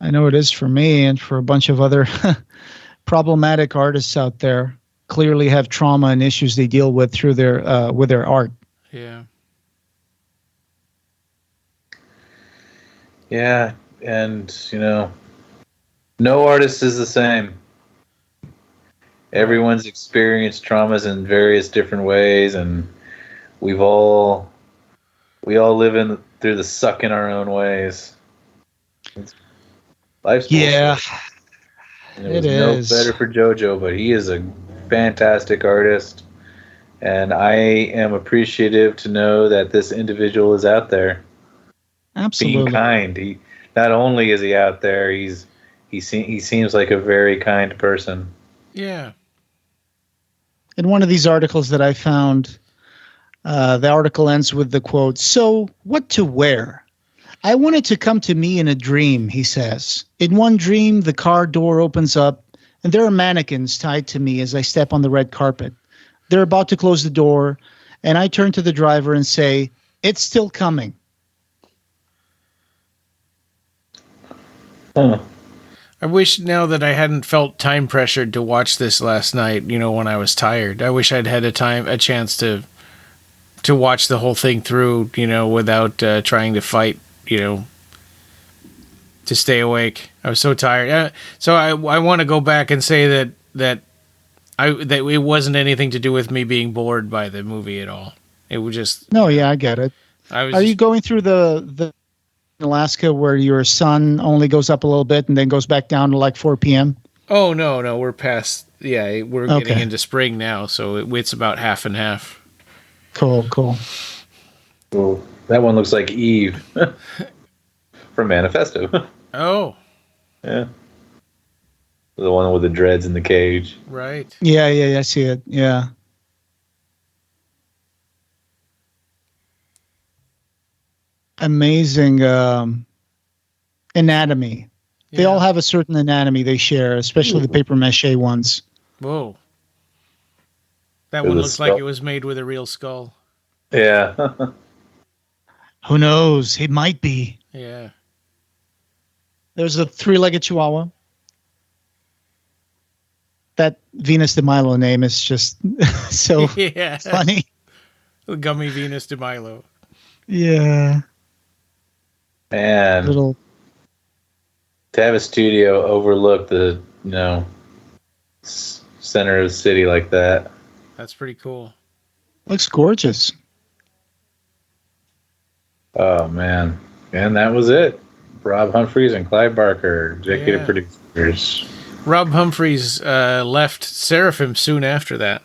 I know it is for me and for a bunch of other problematic artists out there. Clearly have trauma and issues they deal with through their with their art. Yeah. Yeah, and no artist is the same. Everyone's experienced traumas in various different ways, and we all live through the suck in our own ways. Life's Yeah, bullshit. It was no better for Jojo, but he is a fantastic artist, and I am appreciative to know that this individual is out there. Absolutely. Being kind. He not only is he out there, he seems like a very kind person. Yeah. In one of these articles that I found, the article ends with the quote, "So, what to wear? I want it to come to me in a dream," he says. "In one dream, the car door opens up, and there are mannequins tied to me as I step on the red carpet. They're about to close the door, and I turn to the driver and say, 'It's still coming.'" Huh. I wish now that I hadn't felt time pressured to watch this last night, when I was tired. I wish I'd had a chance to watch the whole thing through, without trying to fight, to stay awake. I was so tired. So I want to go back and say that it wasn't anything to do with me being bored by the movie at all. It was just No, yeah, I get it. Are you going through the Alaska where your sun only goes up a little bit and then goes back down to like 4 p.m.? Oh, no, we're past. Yeah, we're getting into spring now, so it's about half and half. Cool. Well, that one looks like Eve from Manifesto. Oh, yeah, the one with the dreads in the cage. right. Yeah, I see it. Yeah. Amazing anatomy. They all have a certain anatomy they share, especially the paper mache ones. Whoa. That one looks like it was made with a real skull. Yeah. Who knows? It might be. Yeah. There's a 3-legged chihuahua. That Venus de Milo name is just so funny. The Gummy Venus de Milo. Yeah. And to have a studio overlook the center of the city like that. That's pretty cool. Looks gorgeous. Oh man. And that was it. Rob Humphreys and Clive Barker, executive producers. Rob Humphreys left Seraphim soon after that.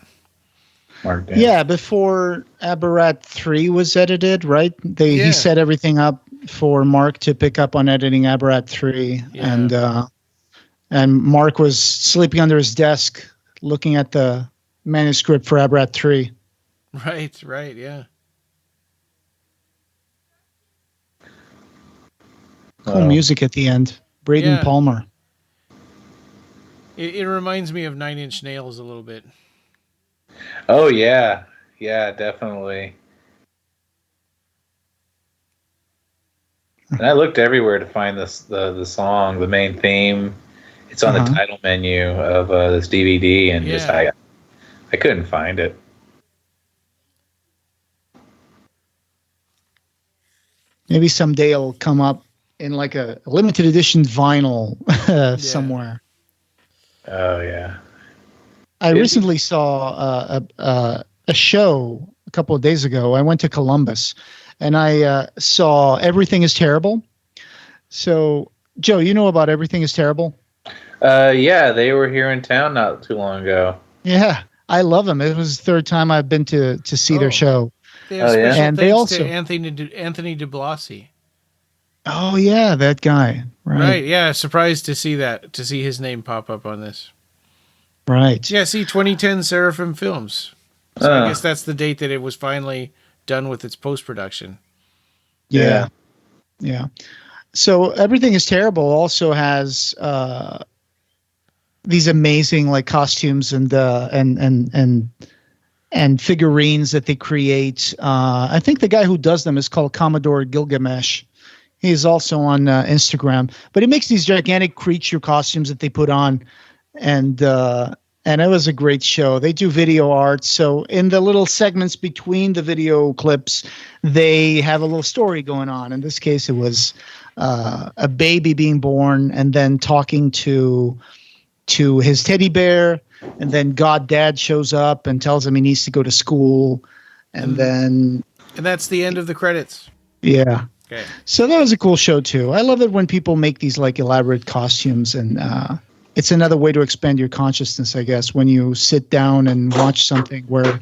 Mark Dan. Yeah, before Aberrat 3 was edited, right? He set everything up for Mark to pick up on editing Aberrat 3, and Mark was sleeping under his desk looking at the manuscript for Aberrat 3. Right, yeah. Cool music at the end. Braden Palmer. It reminds me of 9 Inch Nails a little bit. Oh yeah, definitely. And I looked everywhere to find the song, the main theme. It's on the title menu of this DVD, and I couldn't find it. Maybe someday it'll come up in like a limited edition vinyl somewhere. Oh yeah. I recently saw a show a couple of days ago. I went to Columbus, and I saw Everything is Terrible. So, Joe, you know about Everything is Terrible? Yeah, they were here in town not too long ago. Yeah, I love them. It was the third time I've been to see their show. They have Oh, yeah? special And thanks they also- to Anthony DeBlasi. Oh yeah, that guy. Right. Yeah. Surprised to see his name pop up on this. Right. Yeah. See, 2010 Seraphim Films. So I guess that's the date that it was finally done with its post production. Yeah. Yeah. So Everything is Terrible also has these amazing like costumes and figurines that they create. I think the guy who does them is called Commodore Gilgamesh. He's also on Instagram, but he makes these gigantic creature costumes that they put on, and it was a great show. They do video art, so in the little segments between the video clips, they have a little story going on. In this case, it was a baby being born and then talking to his teddy bear, and then God Dad shows up and tells him he needs to go to school, and then that's the end of the credits. Yeah. Okay. So that was a cool show too. I love it when people make these like elaborate costumes, and it's another way to expand your consciousness, I guess, when you sit down and watch something where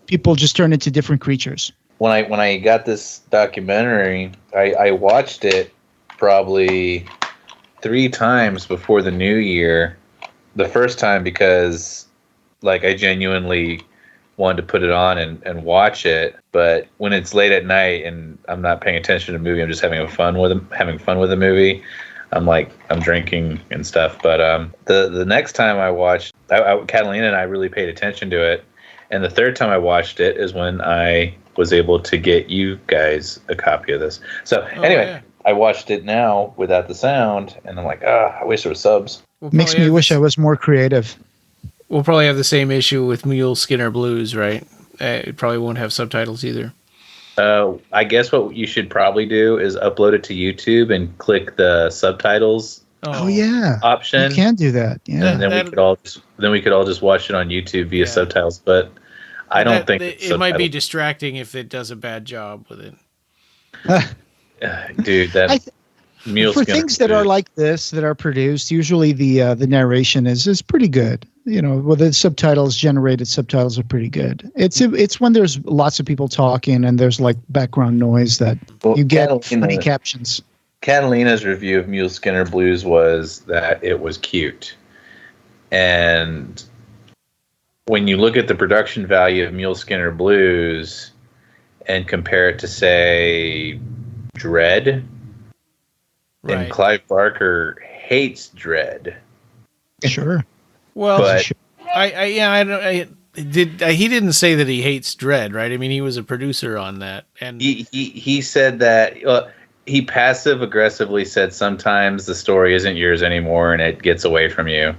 people just turn into different creatures. When I got this documentary, I watched it probably 3 times before the new year. The first time because like I genuinely wanted to put it on and watch it, but when it's late at night and I'm not paying attention to the movie, I'm just having fun with the movie. I'm drinking and stuff. But the next time I watched, Catalina and I really paid attention to it, and the third time I watched it is when I was able to get you guys a copy of this. So anyway, yeah. I watched it now without the sound, and I'm like, I wish there were subs. Makes me wish I was more creative. We'll probably have the same issue with Mule Skinner Blues, right? It probably won't have subtitles either. I guess what you should probably do is upload it to YouTube and click the subtitles Oh yeah, option. You can do that. Yeah. And then we could all just watch it on YouTube via subtitles. But I don't think it might be distracting if it does a bad job with it. Dude, for things that are like this that are produced, usually the narration is pretty good. You know, well, the generated subtitles are pretty good. It's when there's lots of people talking and there's like background noise that you get funny captions. Catalina's review of Mule Skinner Blues was that it was cute. And when you look at the production value of Mule Skinner Blues and compare it to, say, Dread, and Clive Barker hates Dread. Sure. Well, but he didn't say that he hates Dread, right? I mean, he was a producer on that, and he said that he passive aggressively said sometimes the story isn't yours anymore and it gets away from you.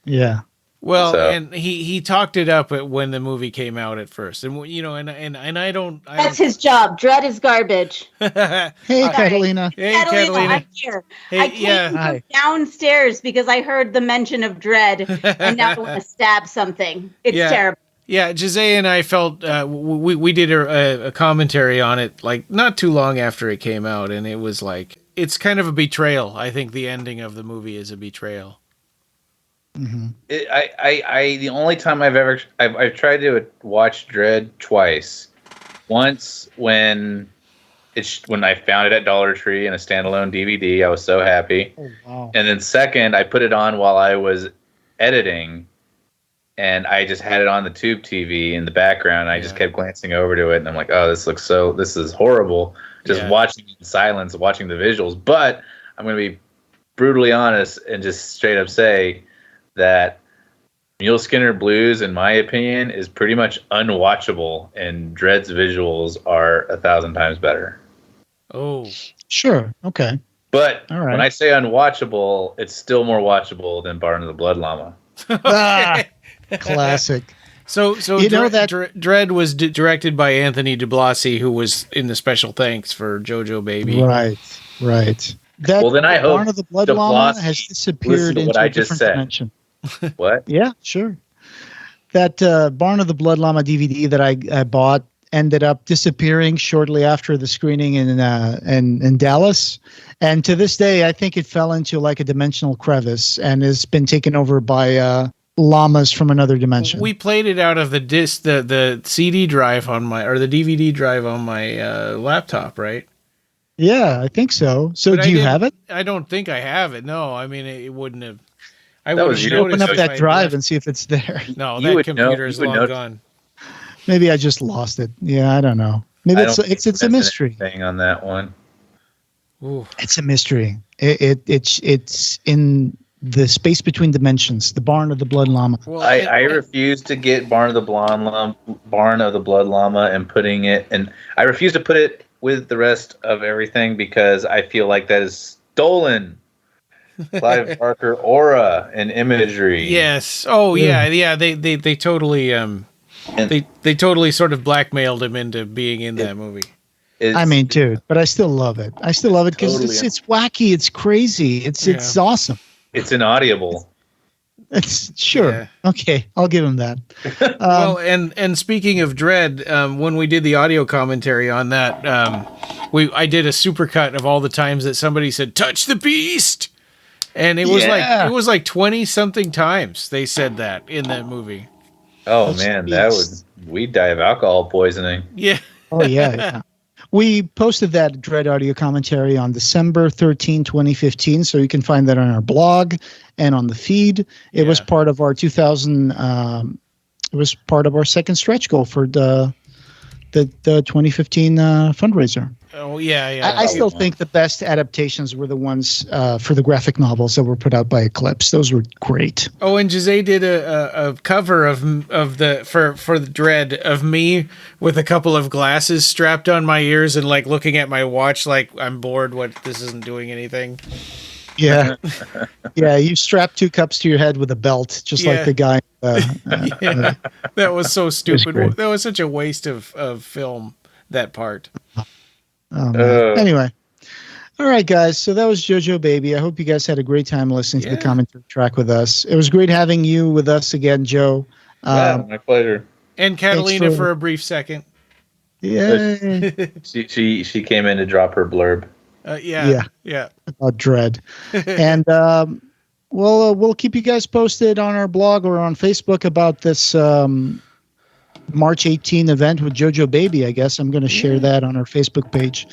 Yeah. Well, and he talked it up when the movie came out at first, and you know, and I don't. That's his job. Dread is garbage. Hey, Catalina. Hey, Catalina, I'm here. Hey, I came from downstairs because I heard the mention of Dread, and now I want to stab something. It's terrible. Yeah, Jose and I felt we did a commentary on it like not too long after it came out, and it was like it's kind of a betrayal. I think the ending of the movie is a betrayal. Mm-hmm. The only time I've tried to watch Dread twice. Once when I found it at Dollar Tree in a standalone DVD, I was so happy. Oh, wow. And then second, I put it on while I was editing, and I just had it on the tube TV in the background. And I just kept glancing over to it, and I'm like, oh, this is horrible. Just watching it in silence, watching the visuals. But I'm going to be brutally honest and just straight up say that Mule Skinner Blues, in my opinion, is pretty much unwatchable, and Dread's visuals are 1,000 times better. Oh, sure, okay. But when I say unwatchable, it's still more watchable than Barn of the Blood Llama. Classic. So you know that Dread was directed by Anthony DeBlasi, who was in the special thanks for Jojo Baby. Right. That then I hope Barn of the Blood Llama has disappeared into a different dimension. What? Yeah, sure. That Barn of the Blood Llama DVD that I bought ended up disappearing shortly after the screening in Dallas. And to this day, I think it fell into like a dimensional crevice and has been taken over by llamas from another dimension. We played it out of the disc, the CD drive or the DVD drive on my laptop, right? Yeah, I think so. So But do you have it? I don't think I have it. No, I mean it wouldn't have. I That would was have you. Open noticed up if that I drive left- and see if it's there. No, You that would know- computer is you would long know- gone. Maybe I just lost it. Yeah, I don't know. Maybe I it's don't think a missing mystery. anything on that one. Ooh. It's a mystery. It's in the space between dimensions. The barn of the blood llama. Well, I refuse to get Barn of the Blood Llama and putting it, and I refuse to put it with the rest of everything because I feel like that is stolen Clive Barker aura and imagery. Yes. Oh yeah. They totally they totally sort of blackmailed him into being in that movie. I mean, dude, but I still love it. I still love it because Totally. it's wacky. It's crazy. It's awesome. It's inaudible. It's sure. Yeah. Okay, I'll give him that. Well, and speaking of Dread, when we did the audio commentary on that, I did a supercut of all the times that somebody said "touch the beast," and it was like 20 something times they said that in that movie. Oh man, we'd die of alcohol poisoning. Yeah. Oh yeah. We posted that Dread audio commentary on December 13, 2015, so you can find that on our blog and on the feed. It was part of our 2000. It was part of our second stretch goal for the 2015 fundraiser. Oh yeah. I still think the best adaptations were the ones for the graphic novels that were put out by Eclipse. Those were great. Oh, and Jose did a cover of the for the Dread of me with a couple of glasses strapped on my ears and like looking at my watch like I'm bored. This isn't doing anything. Yeah, yeah. You strap 2 cups to your head with a belt, just like the guy. That was so stupid. great. That was such a waste of film. That part. Anyway. All right, guys. So that was Jojo Baby. I hope you guys had a great time listening to the commentary track with us. It was great having you with us again, Joe. My pleasure. And Catalina for a brief second. Yeah. She came in to drop her blurb. Yeah. About Dread. And we'll keep you guys posted on our blog or on Facebook about this March 18 event with Jojo Baby. I guess I'm going to share that on our Facebook page.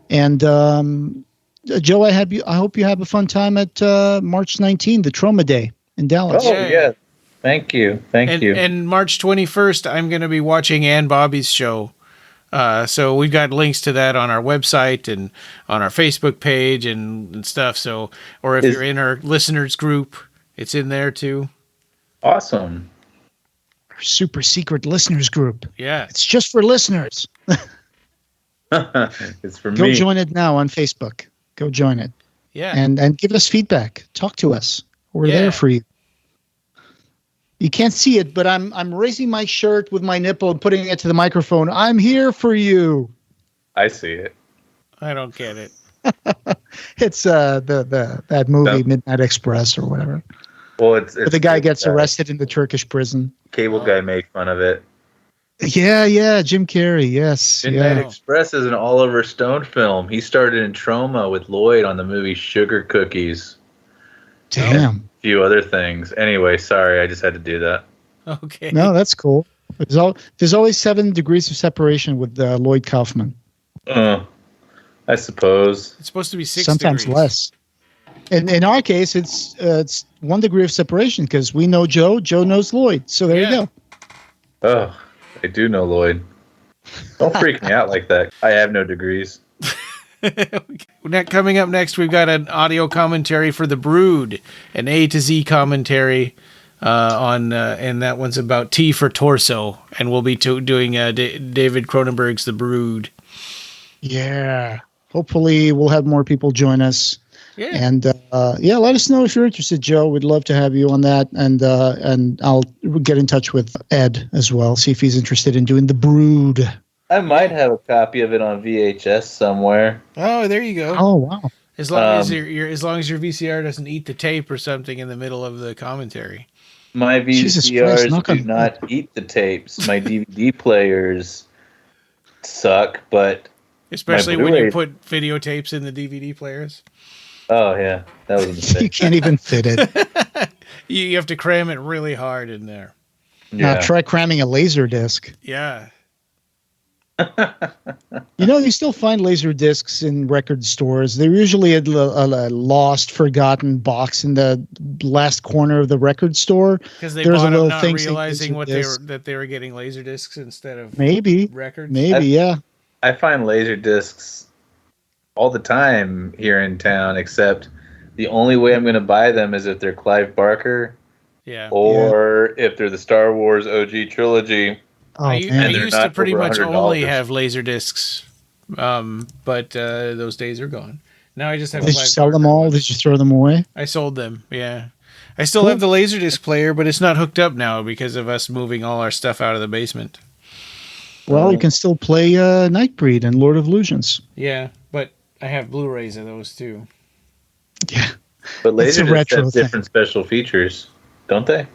And Joe, I hope you have a fun time at March 19, the Trauma Day in Dallas. Oh yeah, thank you. And March 21st, I'm going to be watching Ann Bobby's show. So we've got links to that on our website and on our Facebook page and stuff. So, or if you're in our listeners group, it's in there too. Awesome. Our super secret listeners group. Yeah. It's just for listeners. It's for me. Go join it now on Facebook. Go join it. Yeah. And give us feedback. Talk to us. We're there for you. You can't see it, but I'm raising my shirt with my nipple and putting it to the microphone. I'm here for you. I see it. I don't get it. It's that movie Midnight Express or whatever. Well, it's But the guy gets arrested in the Turkish prison. Cable guy made fun of it. Yeah, Jim Carrey. Yes. Midnight Express is an Oliver Stone film. He started in Trauma with Lloyd on the movie Sugar Cookies. Damn. A few other things. Anyway, sorry, I just had to do that. Okay. No, that's cool. There's always 7 degrees of separation with Lloyd Kaufman. I suppose. It's supposed to be 6 Sometimes degrees. less. In our case, it's 1 degree of separation because we know Joe. Joe knows Lloyd. So there you go. Oh, I do know Lloyd. Don't freak me out like that. I have no degrees. Coming up next, we've got an audio commentary for The Brood, an A to Z commentary on, and that one's about T for torso, and we'll be doing David Cronenberg's The Brood. Yeah. Hopefully, we'll have more people join us. Yeah. And let us know if you're interested, Joe. We'd love to have you on that, and I'll get in touch with Ed as well, see if he's interested in doing The Brood. I might have a copy of it on VHS somewhere. Oh, there you go. Oh wow! As long as as long as your VCR doesn't eat the tape or something in the middle of the commentary. My Jesus Christ, VCRs do not eat the tapes. My DVD players suck, but Especially my when you Blu-ray- put videotapes in the DVD players. oh yeah, that was a You mistake. can't even fit it. You have to cram it really hard in there. Yeah. Try cramming a laser disc. Yeah. You still find laser discs in record stores. They're usually a lost, forgotten box in the last corner of the record store. Because they There's a bought little them not thing saying realizing Laserdisc. that they were getting laser discs instead of Maybe, records. yeah. I find laser discs all the time here in town, except the only way I'm going to buy them is if they're Clive Barker Yeah. or if they're the Star Wars OG trilogy. Oh, I man. they're used to not pretty over much $100. only have laser discs, but those days are gone. Now I just have. Did you Clive sell them Barker all? ones. Did you throw them away? I sold them. Yeah, I still Cool. have the Laserdisc player, but it's not hooked up now because of us moving all our stuff out of the basement. Well, you can still play Nightbreed and Lord of Illusions. Yeah, but I have Blu-rays of those too. Yeah. But It's a laser discs retro have different special features, don't they?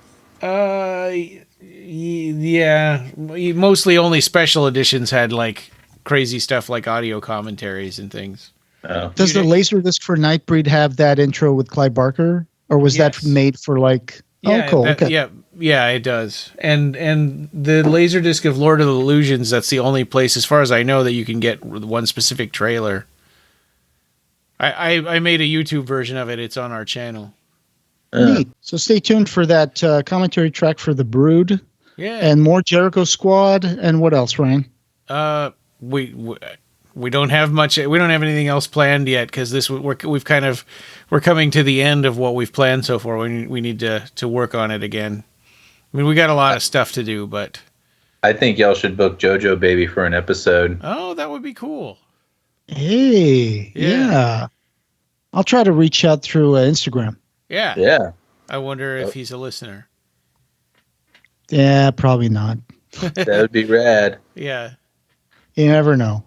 Yeah. Mostly only special editions had like crazy stuff like audio commentaries and things. Oh. Does the Laserdisc for Nightbreed have that intro with Clive Barker? Or was Yes. that made for like... Yeah, oh, cool. that- Okay. yeah, it does. And the Laserdisc of Lord of the Illusions, that's the only place, as far as I know, that you can get one specific trailer. I made a YouTube version of it. It's on our channel. Neat. So stay tuned for that commentary track for The Brood Yeah. and more Jericho Squad. And what else, Ryan? We don't have much. We don't have anything else planned yet because we're coming to the end of what we've planned so far. We need to work on it again. I mean, we got a lot of stuff to do, but I think y'all should book Jojo Baby for an episode. oh, that would be cool. Hey, Yeah. yeah. I'll try to reach out through Instagram. Yeah. Yeah. I wonder if he's a listener. Yeah, probably not. That would be rad. Yeah. You never know.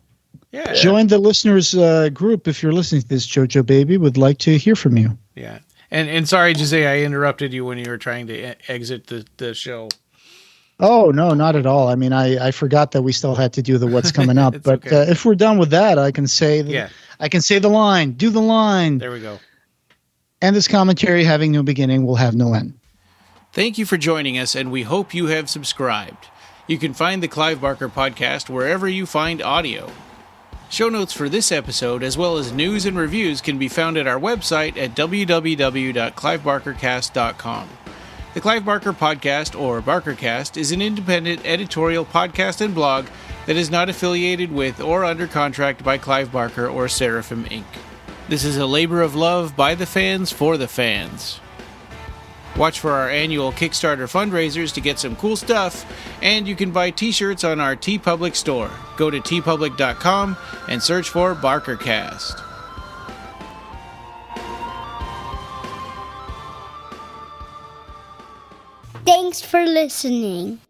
Yeah. Join the listeners group if you're listening to this, Jojo Baby. Would like to hear from you. Yeah. And sorry, Jose, I interrupted you when you were trying to exit the show. Oh, no, not at all. I mean, I forgot that we still had to do the what's coming up. It's But okay. if we're done with that, I can say Yeah. I can say the line. Do the line. There we go. And this commentary, having no beginning, will have no end. Thank you for joining us, and we hope you have subscribed. You can find the Clive Barker Podcast wherever you find audio. Show notes for this episode, as well as news and reviews, can be found at our website at www.clivebarkercast.com. The Clive Barker Podcast, or BarkerCast, is an independent editorial podcast and blog that is not affiliated with or under contract by Clive Barker or Seraphim, Inc. This is a labor of love by the fans for the fans. Watch for our annual Kickstarter fundraisers to get some cool stuff, and you can buy t-shirts on our TeePublic store. Go to tpublic.com and search for BarkerCast. Thanks for listening.